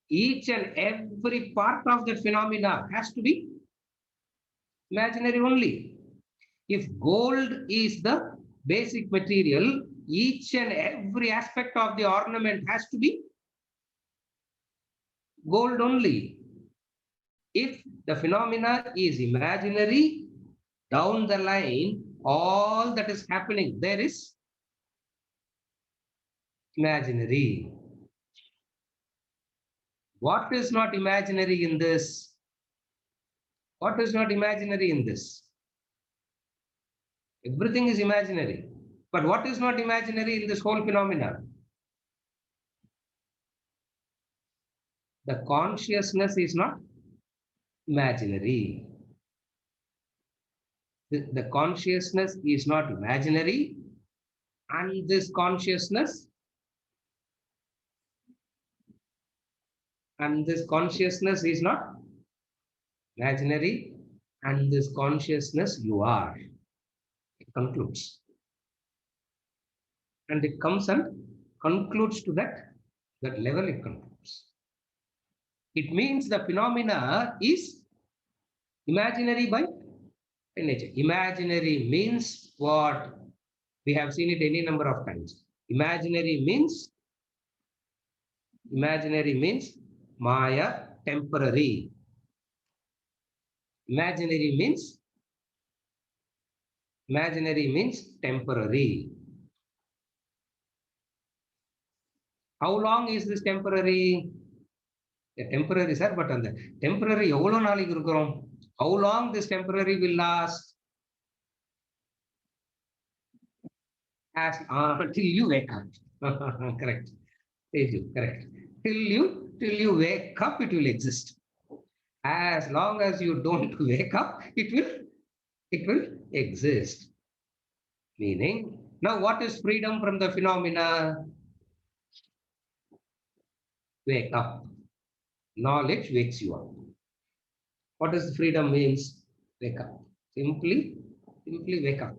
Speaker 2: each and every part of the phenomena has to be imaginary only. If gold is the basic material, each and every aspect of the ornament has to be gold only. If the phenomena is imaginary, down the line, all that is happening there is imaginary. What is not imaginary in this? What is not imaginary in this? Everything is imaginary. But what is not imaginary in this whole phenomena? The consciousness is not imaginary. The consciousness is not imaginary, and this consciousness is not imaginary, and this consciousness you are. It concludes. And it comes and concludes to that level it concludes. It means the phenomena is imaginary by nature. Imaginary means what? We have seen it any number of times. Imaginary means Maya, temporary. Imaginary means temporary. How long is this temporary? Temporary, sir, but on the temporary, how long this temporary will last? As until you wake up. Correct. Correct. Till you wake up, it will exist. As long as you don't wake up, it will exist. Meaning, now what is freedom from the phenomena? Wake up. Knowledge wakes you up. What does freedom means? Wake up. Simply wake up.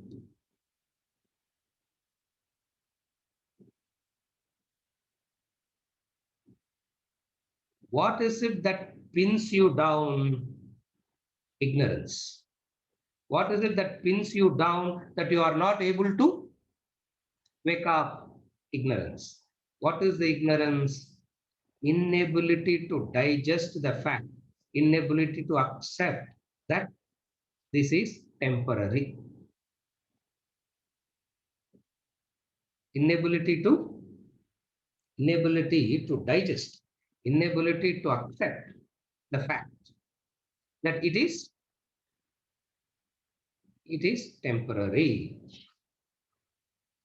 Speaker 2: What is it that pins you down? Ignorance. What is it that pins you down that you are not able to wake up? Ignorance. What is the ignorance? Inability to digest the fact, inability to accept that this is temporary. Inability to digest, inability to accept the fact that it is temporary.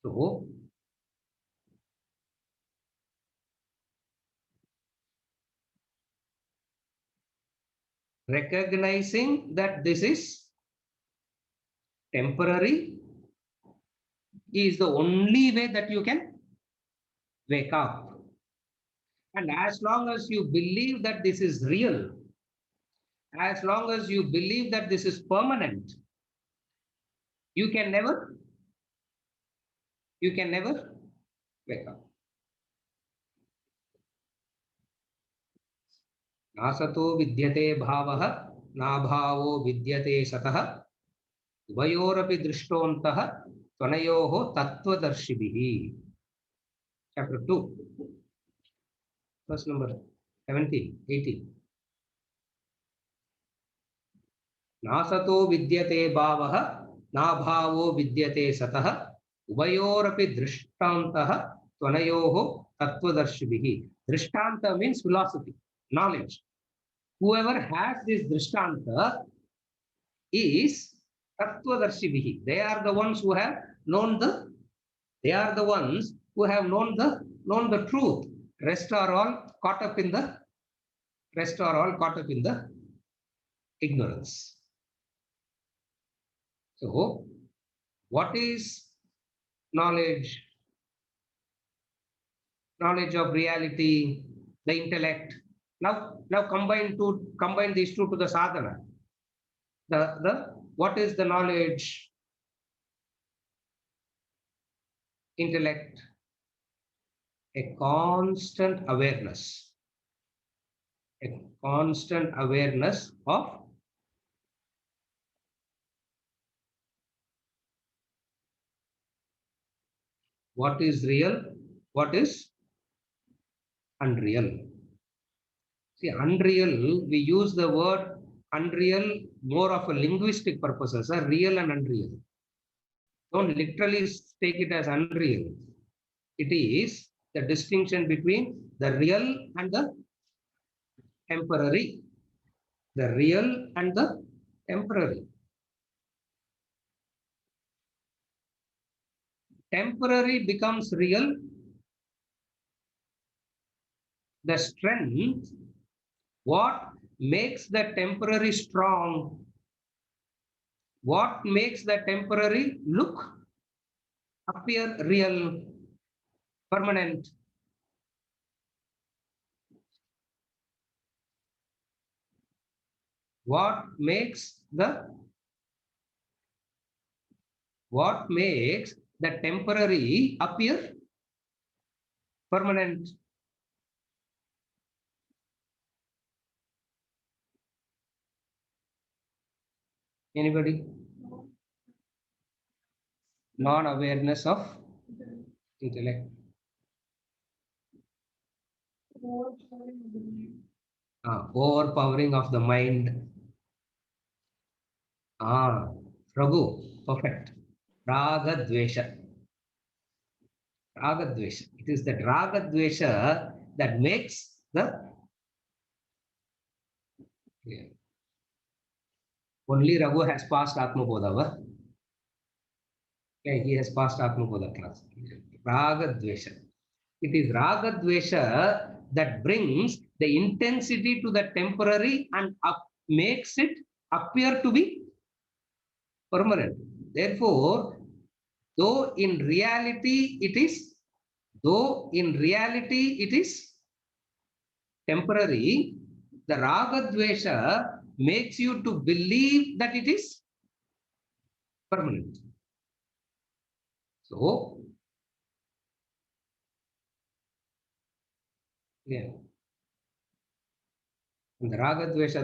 Speaker 2: So recognizing that this is temporary is the only way that you can wake up. And as long as you believe that this is real, as long as you believe that this is permanent, you can never wake up. नासतो विद्यते भावः नाभावो विद्यते सतः उभयोरपि दृष्टोऽन्तः त्वनयोः तत्त्वदर्शिभिः. Chapter 2, verse number 17, 18. नासतो विद्यते भावः नाभावो विद्यते सतः उभयोरपि दृष्टान्तः त्वनयोः तत्त्वदर्शिभिः. Drishtanta means philosophy, knowledge. Whoever has this drishtanta is tattvadarshibhihi. They are the ones who have known the truth. Rest are all caught up in the ignorance. So what is knowledge? Knowledge of reality, the intellect. Now combine these two to the sadhana. What is the knowledge? Intellect. A constant awareness. A constant awareness of what is real, what is unreal. See, unreal, we use the word unreal more of a linguistic purposes, real and unreal. Don't literally take it as unreal. It is the distinction between the real and the temporary. The real and the temporary. Temporary becomes real. The strength, what makes the temporary strong? What makes the temporary appear real, permanent? What makes the temporary appear permanent? Anybody? Non-awareness of intellect. Overpowering of the mind. Raghu, perfect. Raga Dvesha. Raga Dvesha. It is the Raga Dvesha that makes the. Yeah. Only Raghu has passed Atma Bodha. Okay, he has passed Atma Bodha class. Raga Dvesha. It is Raga Dvesha that brings the intensity to the temporary and makes it appear to be permanent. Therefore, though in reality it is temporary, the Raga Dvesha makes you to believe that it is permanent. So, yeah. In the Raga Dvesha,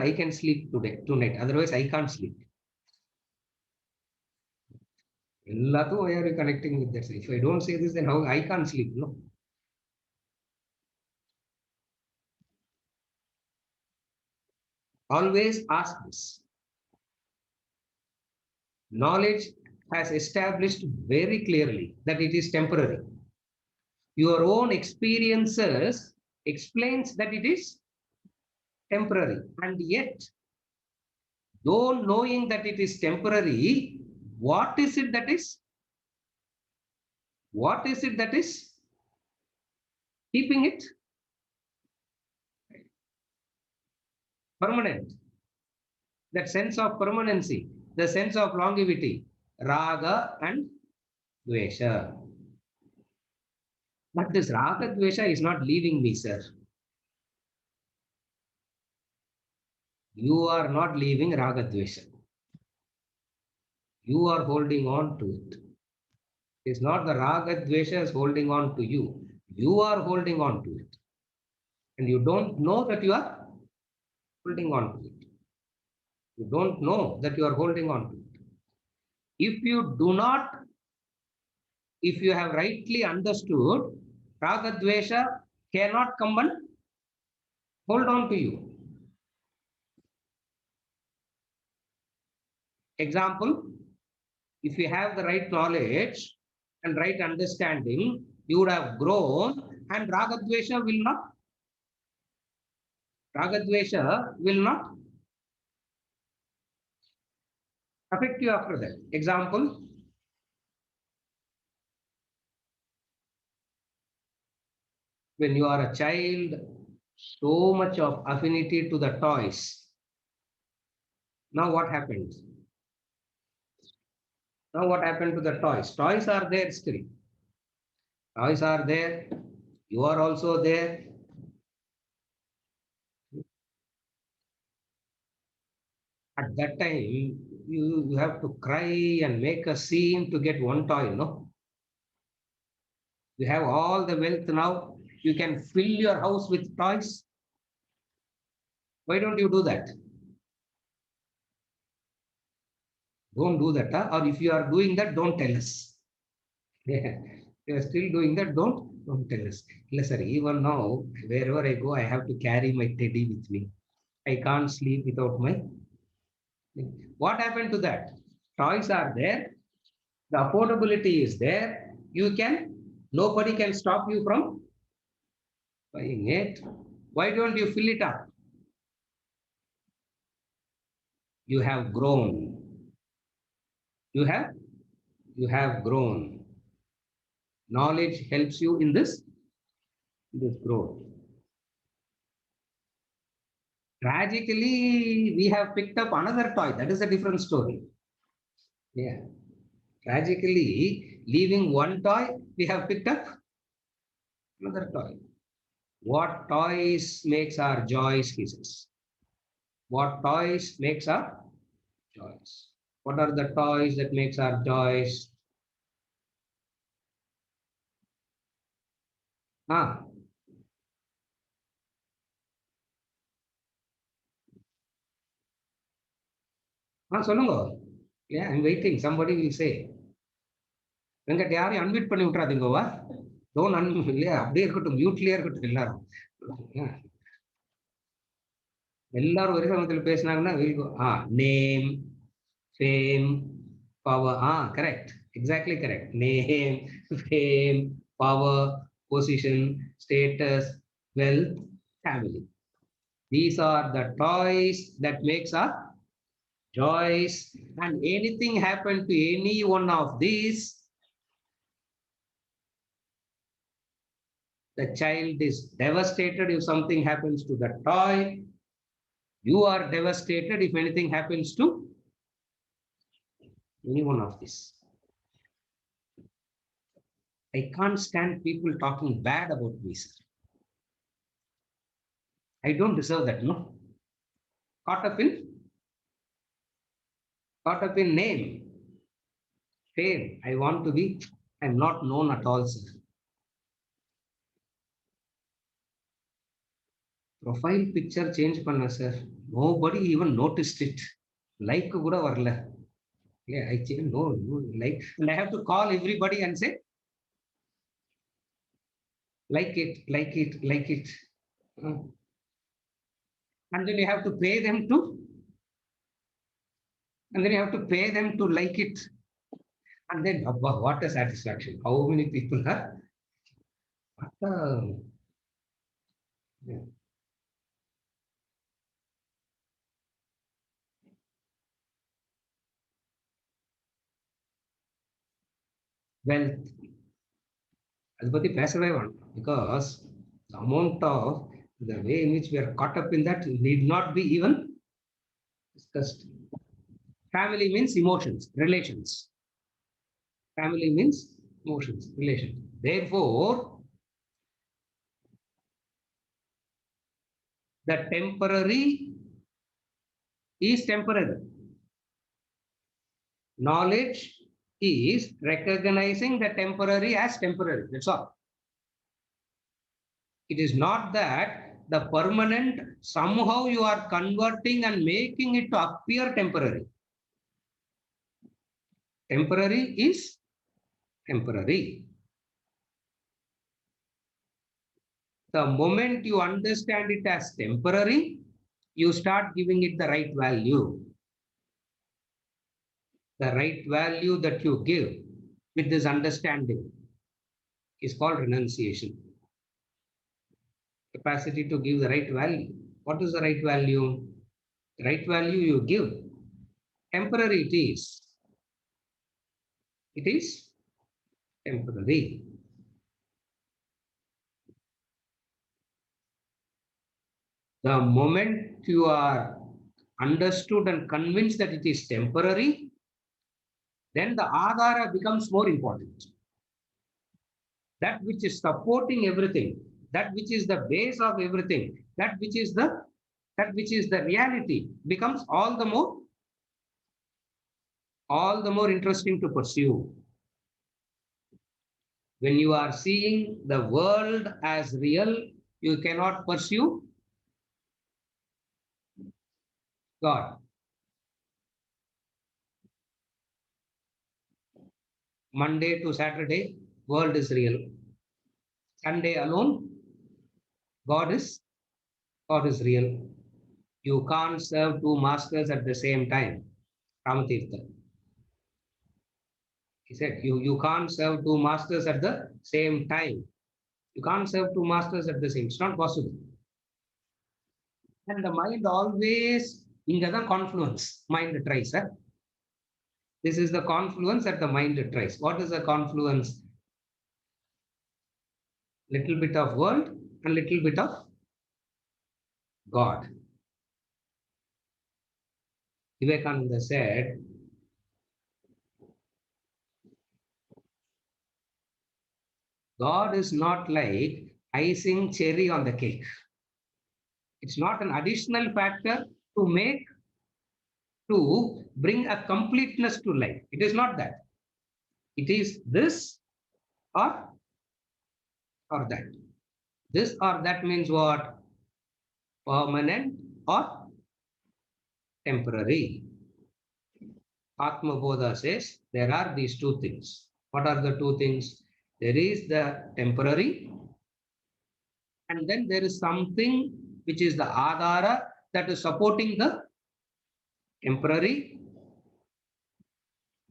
Speaker 2: I can sleep tonight. Otherwise, I can't sleep. Why are you connecting with that? If I don't say this, then how I can't sleep? No. Always ask this. Knowledge has established very clearly that it is temporary. Your own experiences explains that it is temporary. And yet, though knowing that it is temporary, what is it that is? What is it that is keeping it permanent? That sense of permanency, the sense of longevity, raga and dvesha. But this raga dvesha is not leaving me, sir. You are not leaving raga dvesha. You are holding on to it. It's not the raga dvesha is holding on to you. You are holding on to it. And you don't know that you are holding on to it. You don't know that you are holding on to it. If you do not, if you have rightly understood, raga dvesha cannot come and hold on to you. Example, if you have the right knowledge and right understanding, you would have grown and raga dvesha will not affect you after that. Example, when you are a child, so much of affinity to the toys. Now what happens? Now what happened to the toys? Toys are there still. Toys are there. You are also there. At that time, you have to cry and make a scene to get one toy, no? You have all the wealth now. You can fill your house with toys. Why don't you do that? Don't do that. Huh? Or if you are doing that, don't tell us. Yeah. You are still doing that, don't tell us. Listen, even now, wherever I go, I have to carry my teddy with me. I can't sleep without my. What happened to that? Toys are there. The affordability is there. Nobody can stop you from buying it. Why don't you fill it up? You have grown. You have grown. Knowledge helps you in this growth. Tragically, we have picked up another toy. That is a different story. Yeah. Tragically, leaving one toy, we have picked up another toy. What toys makes our joys, he says. What toys makes our joys? What are the toys that makes our joys? சொல்லுங்க. Yeah, I'm waiting. Somebody will say. Venkat யாரையும் unmute பண்ணி விட்டுறாதீங்கவா? Don't unmute. இல்லையா, அப்படியே இருக்கட்டும், மியூட்லயே இருக்கட்டும் எல்லாரும். எல்லாரும் ஒரே சமயத்தில் பேசினாங்கன்னா name, fame, power. Correct, exactly correct. Name, fame, power, position, status, wealth, family. These are the toys that makes our joys, and anything happen to any one of these, the child is devastated if something happens to the toy. You are devastated if anything happens to any one of these. I can't stand people talking bad about me, sir. I don't deserve that, no? Caught up in name, fame. I want to be, I'm not known at all, sir. Profile picture change panna, sir. Nobody even noticed it. Like kuda varla. Yeah, I change, no, like, and I have to call everybody and say, like it. And then you have to pay them to, like it. And then, what a satisfaction. How many people are? Yeah. wealth. அது பத்தி பேசவே வேண்டாம். Because the amount of the way in which we are caught up in that need not be even discussed. Family means emotions, relations. Family means emotions, relations. Therefore, the temporary is temporary. Knowledge is recognizing the temporary as temporary. That's all. It is not that the permanent somehow you are converting and making it to appear temporary. Temporary is temporary. The moment you understand it as temporary, you start giving it the right value. The right value that you give with this understanding is called renunciation. Capacity to give the right value. What is the right value? The right value you give. Temporary it is. It is temporary. The moment you are understood and convinced that it is temporary, then the adhara becomes more important. That which is supporting everything, that which is the base of everything, that which is the reality becomes all the more interesting to pursue. When you are seeing the world as real, you cannot pursue God. Monday to Saturday, world is real. Sunday alone, God is real. You can't serve two masters at the same time. Ramatirtha. He said, you can't serve two masters at the same time. You can't serve two masters at the same. It's not possible. And the mind always in the confluence. Mind tries. This is the confluence that the mind tries. What is the confluence? Little bit of world and little bit of God. Vivekananda said, God is not like icing cherry on the cake. It's not an additional factor to bring a completeness to life. It is not that. It is this or that. This or that means what? Permanent or temporary. Atma Bodha says there are these two things. What are the two things? There is the temporary, and then there is something which is the adhara that is supporting the temporary.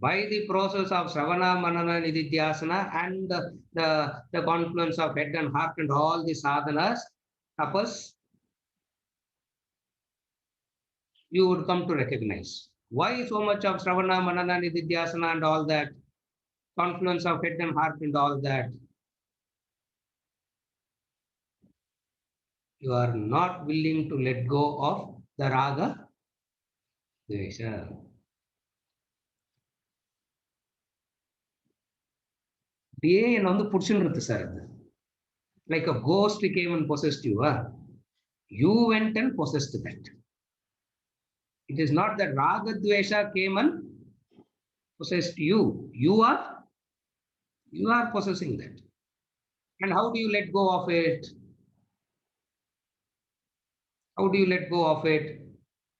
Speaker 2: By the process of Sravana, Manana, Nididhyasana and the confluence of head and heart and all the sadhanas, tapas, you would come to recognize. Why so much of Sravana, Manana, Nididhyasana and all that? Confluence of head and heart and all that. You are not willing to let go of the raga, dvesha. Like a ghost came and possessed you. You went and possessed that. It is not that raga dvesha came and possessed you. You are possessing that. And how do you let go of it? How do you let go of it?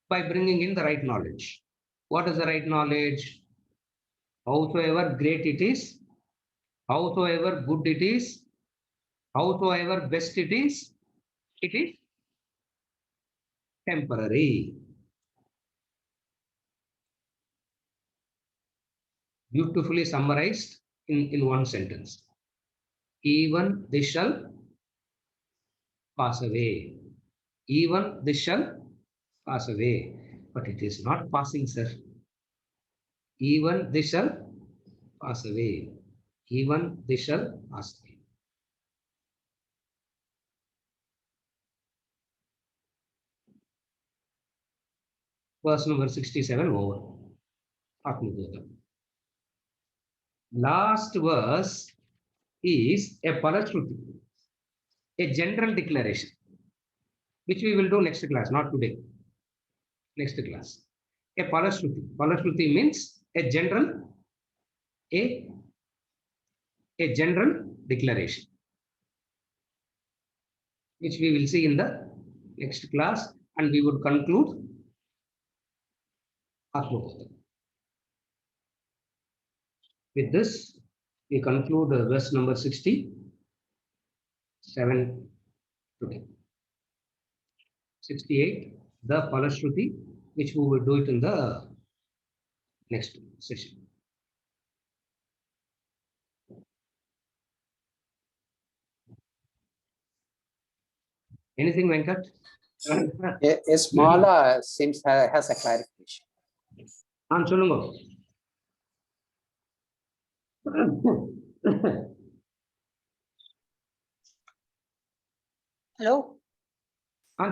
Speaker 2: By bringing in the right knowledge. What is the right knowledge? Howsoever great it is, howsoever good it is, howsoever best it is temporary. Beautifully summarized in one sentence. Even this shall pass away. Even this shall pass away. But it is not passing, sir. Even this shall pass away. Even Dishal Asti. Verse number 67 over. Atmabodha. Last verse is a Palashruti, a general declaration, which we will do next class, not today. Next class. A Palashruti. Palashruti means a general declaration, which we will see in the next class, and we would conclude Atmabodha. With this, we conclude verse number 67 today. 68, the Palashruti, which we will do it in the next session. Anything, Venkat?
Speaker 1: A small seems has a clarification.
Speaker 2: சொல்லுங்க.
Speaker 4: Hello.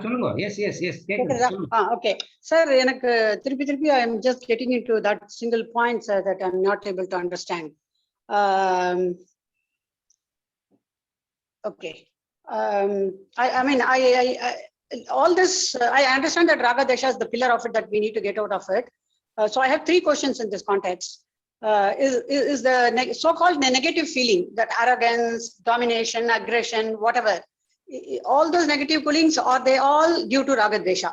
Speaker 2: சொல்லுங்க. Yes.
Speaker 4: Okay. Sir, திருப்பி I am just getting into that single point, sir, that I am not able to understand. Okay. I mean, all this, I understand that Raga Desha is the pillar of it, that we need to get out of it. So I have 3 questions in this context. Is the so-called negative feeling, that arrogance, domination, aggression, whatever, all those negative feelings, are they all due to Raga Desha?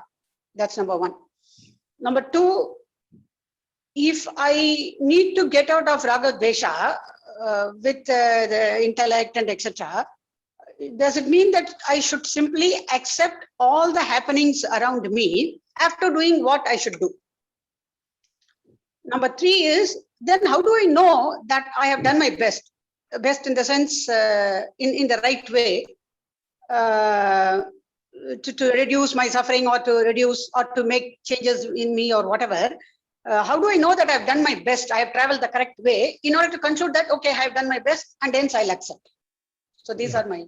Speaker 4: That's number 1. Number 2, if I need to get out of Raga Desha with the intellect and etc., does it mean that I should simply accept all the happenings around me after doing what I should do? Number 3 is, then how do I know that I have done my best? Best in the sense, in the right way, to reduce my suffering, or to reduce, or to make changes in me, or whatever. How do I know that I've done my best? I have traveled the correct way, in order to conclude that, okay, I have done my best, and hence I'll accept. So these are my.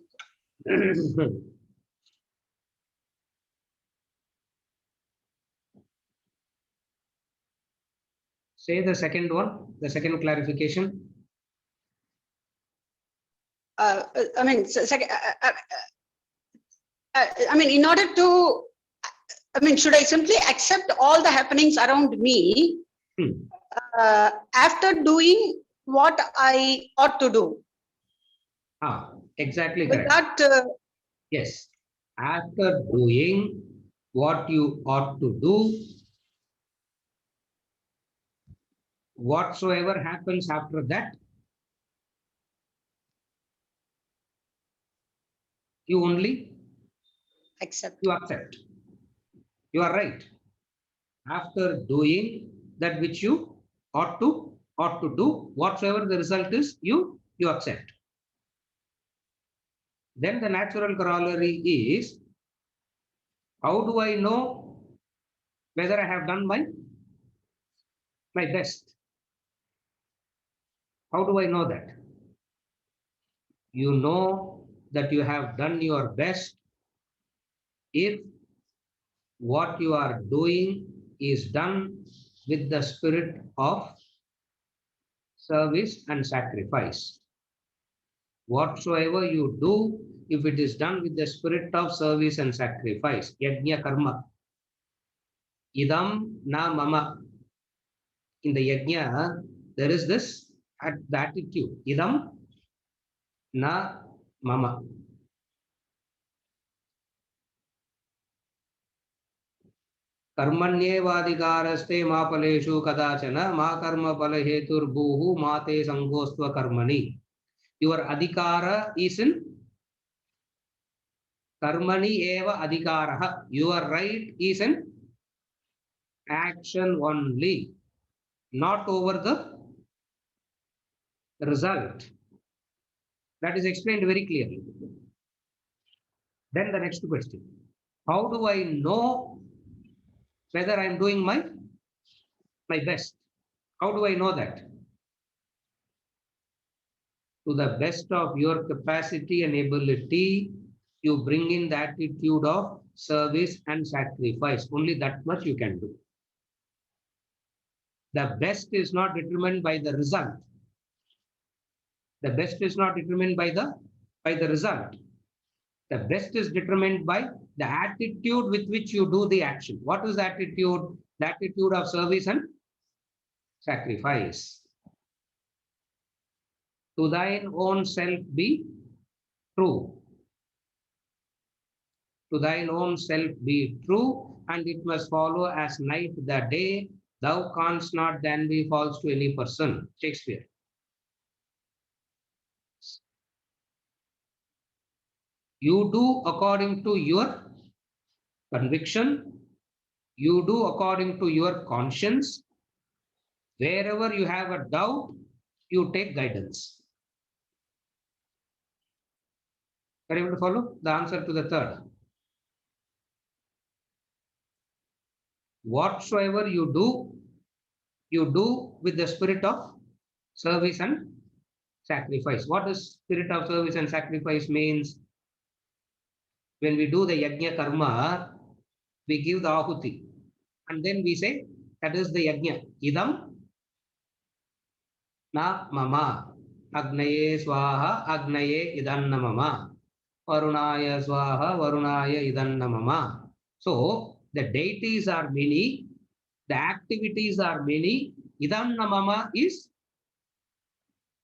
Speaker 2: Say the second one, the second clarification.
Speaker 4: I mean, I mean, in order to, I mean, should I simply accept all the happenings around me after doing what I ought to do?
Speaker 2: Exactly
Speaker 4: correct.
Speaker 2: That, yes. After doing what you ought to do, whatsoever happens after that, you only
Speaker 4: Accept.
Speaker 2: You accept. You are right. After doing that which you ought to do, whatsoever the result is, you accept. Then the natural corollary is, how do I know whether I have done my best? How do I know that? You know that you have done your best if what you are doing is done with the spirit of service and sacrifice. Whatsoever you do, if it is done with the spirit of service and sacrifice, yajna karma, idam na mama. In the yajna, there is this the attitude, idam na mama. कर्मण्येवाधिकारस्ते मा फलेषु कदाचन मा कर्म फल हेतुर्भूः मा ते संगोस्त्व कर्मणि. Your adhikara is in karmani eva adhikaraha. Your right is in action only, not over the result. That is explained very clearly. Then the next question, how do I know whether I am doing my best? How do I know that? to the best of your capacity and ability, you bring in the attitude of service and sacrifice. Only that much you can do. The best is not determined by the result. The best is not determined by the result. The best is determined by the attitude with which you do the action. What is the attitude? The attitude of service and sacrifice. To thine own self be true. To thine own self be true, and it must follow as night the day. Thou canst not then be false to any person. Shakespeare. You do according to your conviction. You do according to your conscience. Wherever you have a doubt, you take guidance. Are you able to follow the answer to the third? Whatsoever you do with the spirit of service and sacrifice. What does spirit of service and sacrifice means? When we do the yajna karma, we give the ahuti, and then we say that is the yajna. Idam na mama. Agnaye swaha, agnaye idanna mama. Varunaya swaha, varunaya idanna mama. So the deities are many, the activities are many. Idanna mama is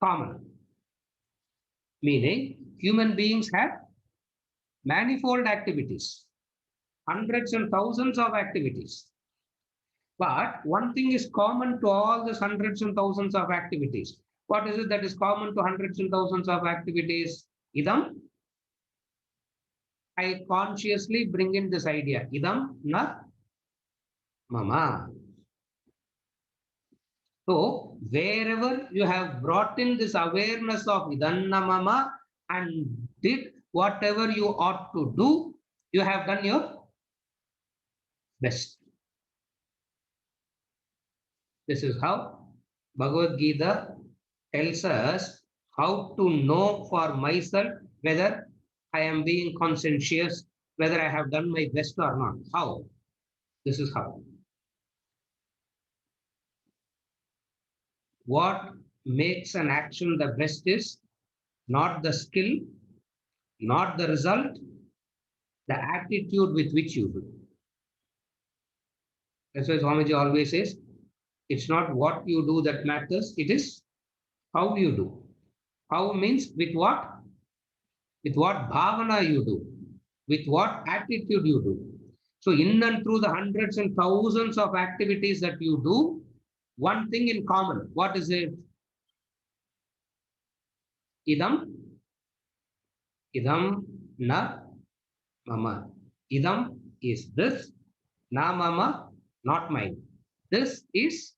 Speaker 2: common. Meaning human beings have manifold activities, hundreds and thousands of activities. But one thing is common to all these hundreds and thousands of activities. What is it that is common to hundreds and thousands of activities? Idam. I consciously bring in this idea. Idam na mama. So wherever you have brought in this awareness of idanna mama and did whatever you ought to do, you have done your best. This is how Bhagavad Gita tells us how to know for myself whether I am being conscientious, whether I have done my best or not. How? This is how. What makes an action the best is not the skill, not the result, the attitude with which you do. That's why Swamiji always says, it's not what you do that matters, it is how you do. How means with what? With what bhavana you do, with what attitude you do. So in and through the hundreds and thousands of activities that you do, one thing in common. What is it? Idam na mama. Idam is this, na mama, not mine. This is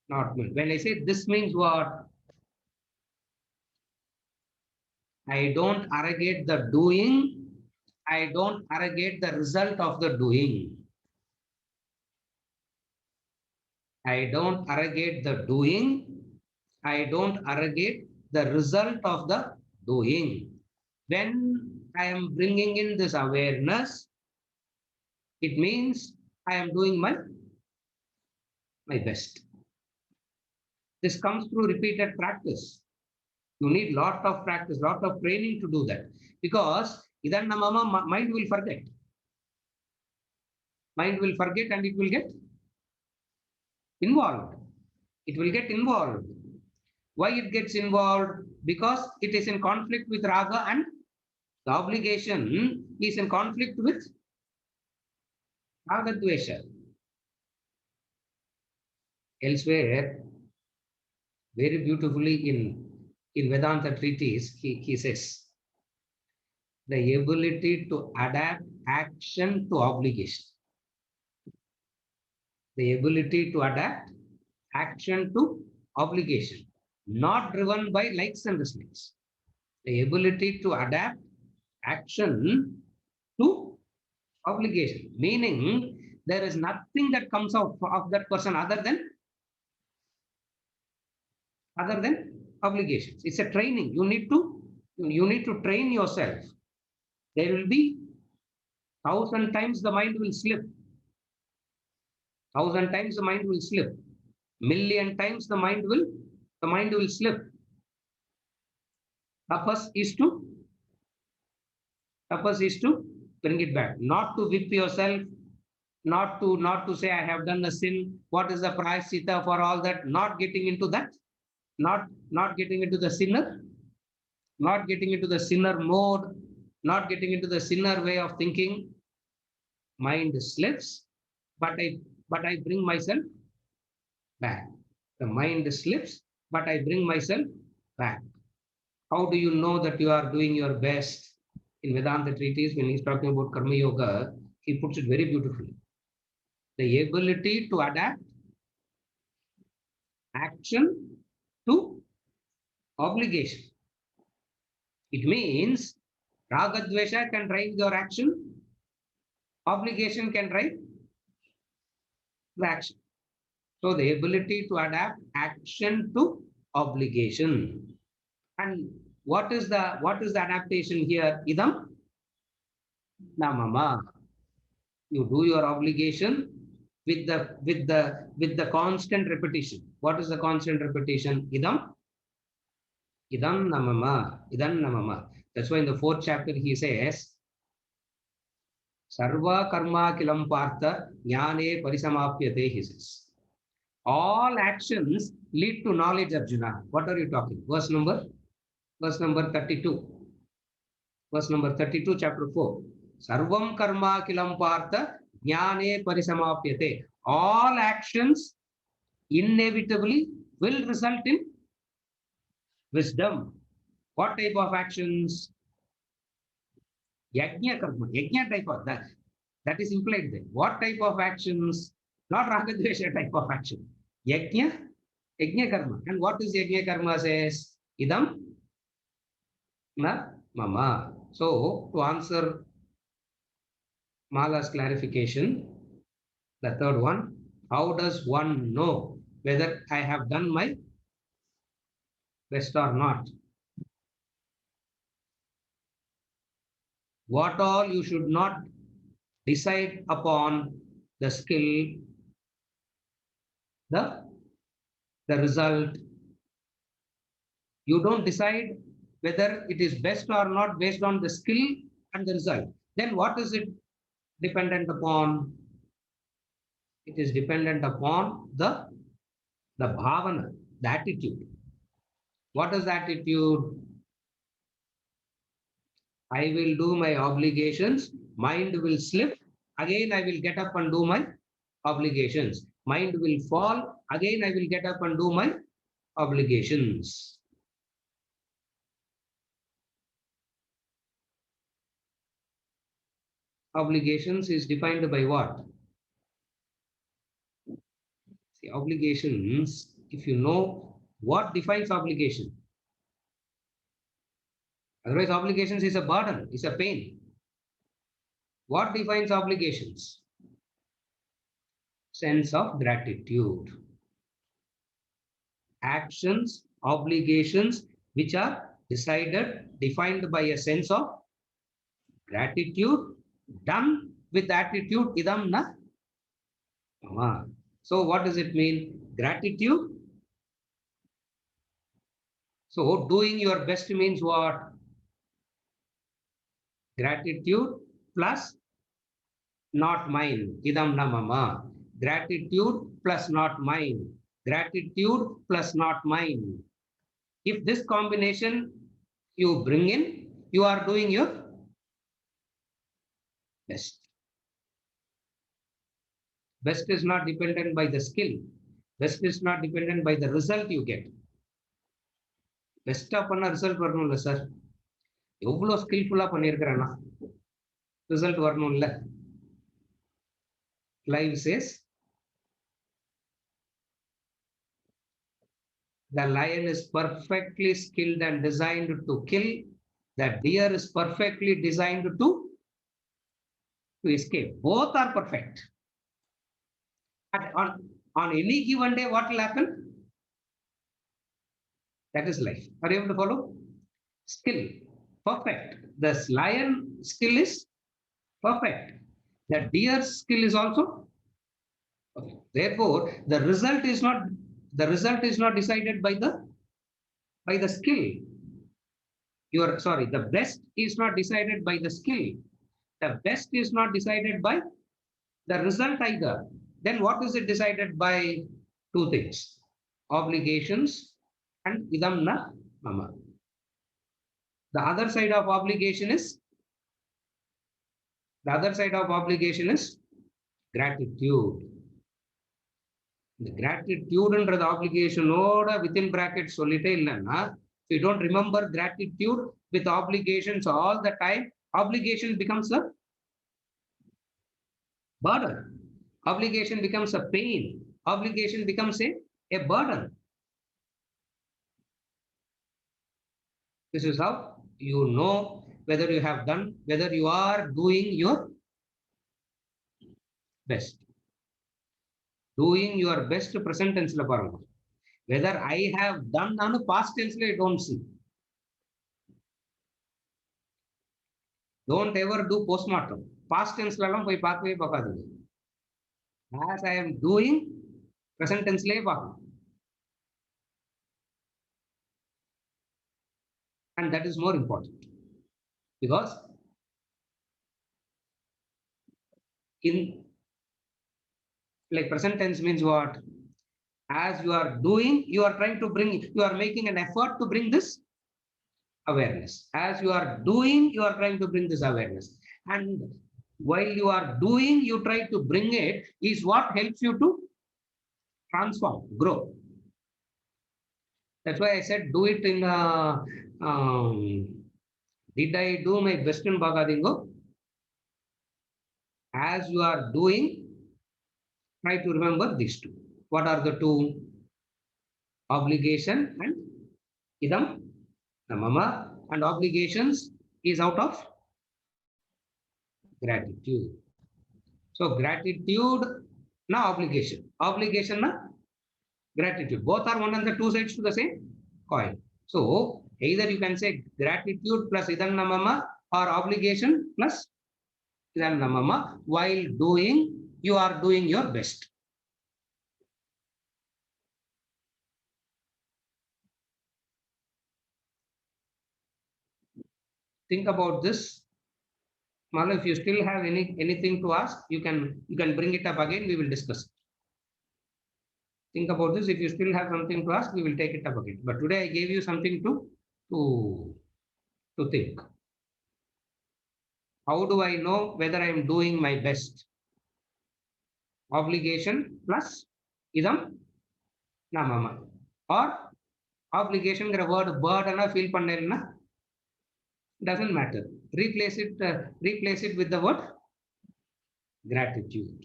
Speaker 2: not mine. When I say this means what? I don't arrogate the doing. I don't arrogate the result of the doing. I don't arrogate the doing. I don't arrogate the result of the doing. When I am bringing in this awareness, it means I am doing my best. This comes through repeated practice. You need lot of practice, lot of training to do that. Because idanna mama, mind will forget. Mind will forget and it will get involved. It will get involved. Why it gets involved? Because it is in conflict with raga and the obligation is in conflict with raga dvesha. Elsewhere, very beautifully in Vedanta treatise, he says, the ability to adapt action to obligation. The ability to adapt action to obligation, not driven by likes and dislikes. The ability to adapt action to obligation, meaning there is nothing that comes out of that person other than obligations. It's a training. You need to train yourself. There will be 1,000 times the mind will slip. 1,000 times the mind will slip. Million times the mind will slip. Tapas is to bring it back, not to whip yourself, not to say I have done a sin. What is the prayasita for all that? Not getting into that, not getting into the sinner, not getting into the sinner mode, not getting into the sinner way of thinking. Mind slips, but I bring myself back. The mind slips, but I bring myself back. How do you know that you are doing your best? In Vedanta treatise, when he's talking about Karma Yoga, he puts it very beautifully. The ability to adapt action to obligation. It means Raga Dvesha can drive your action, obligation can drive the action. So the ability to adapt action to obligation. And what is the adaptation here? Idam namama. You do your obligation with the constant repetition. What is the constant repetition? Idam namama. That's why in the 4th chapter he says, Sarva karma kilam partha jnane parisamapyate, he says. All actions lead to knowledge, Arjuna. What are you talking? Verse number 32. Verse number 32, chapter 4. Sarvam karma kilam partha jnane parisamapyate. All actions inevitably will result in wisdom. What type of actions? Yajna karma. Yajna type of that. That is implied there. What type of actions? Not Ragadvesha type of action. Yajna karma. And what is yajna karma says? Idam na mama. So to answer Mala's clarification, the third one, how does one know whether I have done my best or not? What all you should not decide upon the skill, the result. You don't decide whether it is best or not based on the skill and the result. Then what is it dependent upon? It is dependent upon the bhavana, the attitude. What is the attitude? I will do my obligations, mind will slip, again I will get up and do my obligations. Mind will fall, again I will get up and do my obligations. Obligations is defined by what? See, obligations, if you know what defines obligation. Otherwise, obligations is a burden, is a pain. What defines obligations? Sense of gratitude. Actions, obligations, which are defined by a sense of gratitude, done with attitude, idam na mama. So what does it mean? Gratitude. So doing your best means what? Gratitude plus not mine, idam na mama. Gratitude plus not mine. Gratitude plus not mine. If this combination you bring in, you are doing your best. Best is not dependent by the skill. Best is not dependent by the result you get. Best பண்ண result வரணும்ல sir. எவ்வளவு ஸ்கில்ஃபுல்லா பண்ணியிருக்கிறேன்னா result வரணும்ல. Clive says, the lion is perfectly skilled and designed to kill. The deer is perfectly designed to escape. Both are perfect. And on any given day, what will happen? That is life. Are you able to follow? Skill, perfect. The lion skill is perfect. The deer skill is also perfect. Therefore, the result is not decided by the skill. The best is not decided by the skill. The best is not decided by the result either. Then what is it decided by? Two things: obligations and idam na mama. The other side of obligation is gratitude. The gratitude and the obligation within brackets solite illanna. If you don't remember gratitude with obligations all the time, obligation becomes a burden. Obligation becomes a pain. Obligation becomes a burden. This is how you know whether you have done, whether you are doing your best. Doing your best present tense la paranga. Whether I have done nanu past tense la don't see. Don't ever do postmortem. Past tense la poi paakave pakadunga. As I am doing, present tense la paakam. And that is more important, because in like present tense means what? As you are doing, you are trying to bring, you are making an effort to bring this awareness. As you are doing, you are trying to bring this awareness. And while you are doing, you try to bring it, is what helps you to transform, grow. That's why I said do it in did I do my best in Bagadingo? As you are doing, try to remember these two. What are the two? Obligation and idam namama. And obligations is out of gratitude. So gratitude na obligation. Obligation na gratitude. Both are one and the two sides to the same coin. So either you can say gratitude plus idam namama or obligation plus idam namama. While doing, you are doing your best. Think about this. Mala, if you still have anything to ask, you can bring it up again. We will discuss it. Think about this. If you still have something to ask, we will take it up again. But today I gave you something to think. How do I know whether I am doing my best? Obligation plus idam namama. Or obligation word burden feel pannelna doesn't matter. Replace it with the word gratitude.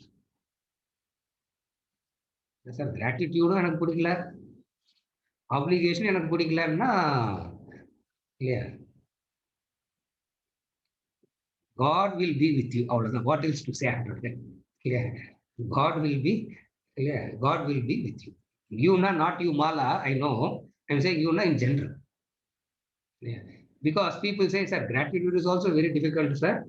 Speaker 2: Sir, gratitude எனக்கு பிடிக்கல, obligation எனக்கு பிடிக்கலன்னா clear. God will be with you. What else to say after that? Clear. God will be clear. God will be with you. You not you Mala, I know. I'm saying you in general. Yeah. Because people say, sir, gratitude is also very difficult, sir.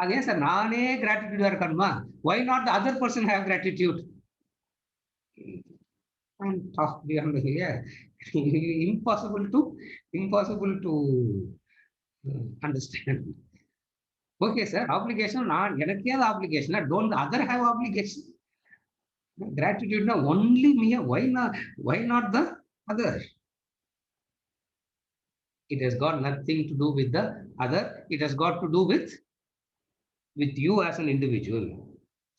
Speaker 2: Again, sir, naane gratitude karma. Why not the other person have gratitude? And talk beyond here. Impossible to understand. Okay, sir, obligation, obligation. Don't the other have obligation? Gratitude, no, only me. Why not the other? It has got nothing to do with the other. It has got to do with you as an individual.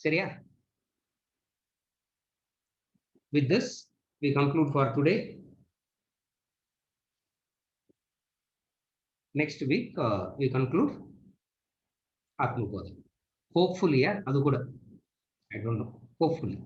Speaker 2: Seriya? With this, we conclude for today. Next week, we conclude Atmabodha. Hopefully, yeah, I don't know. Hopefully.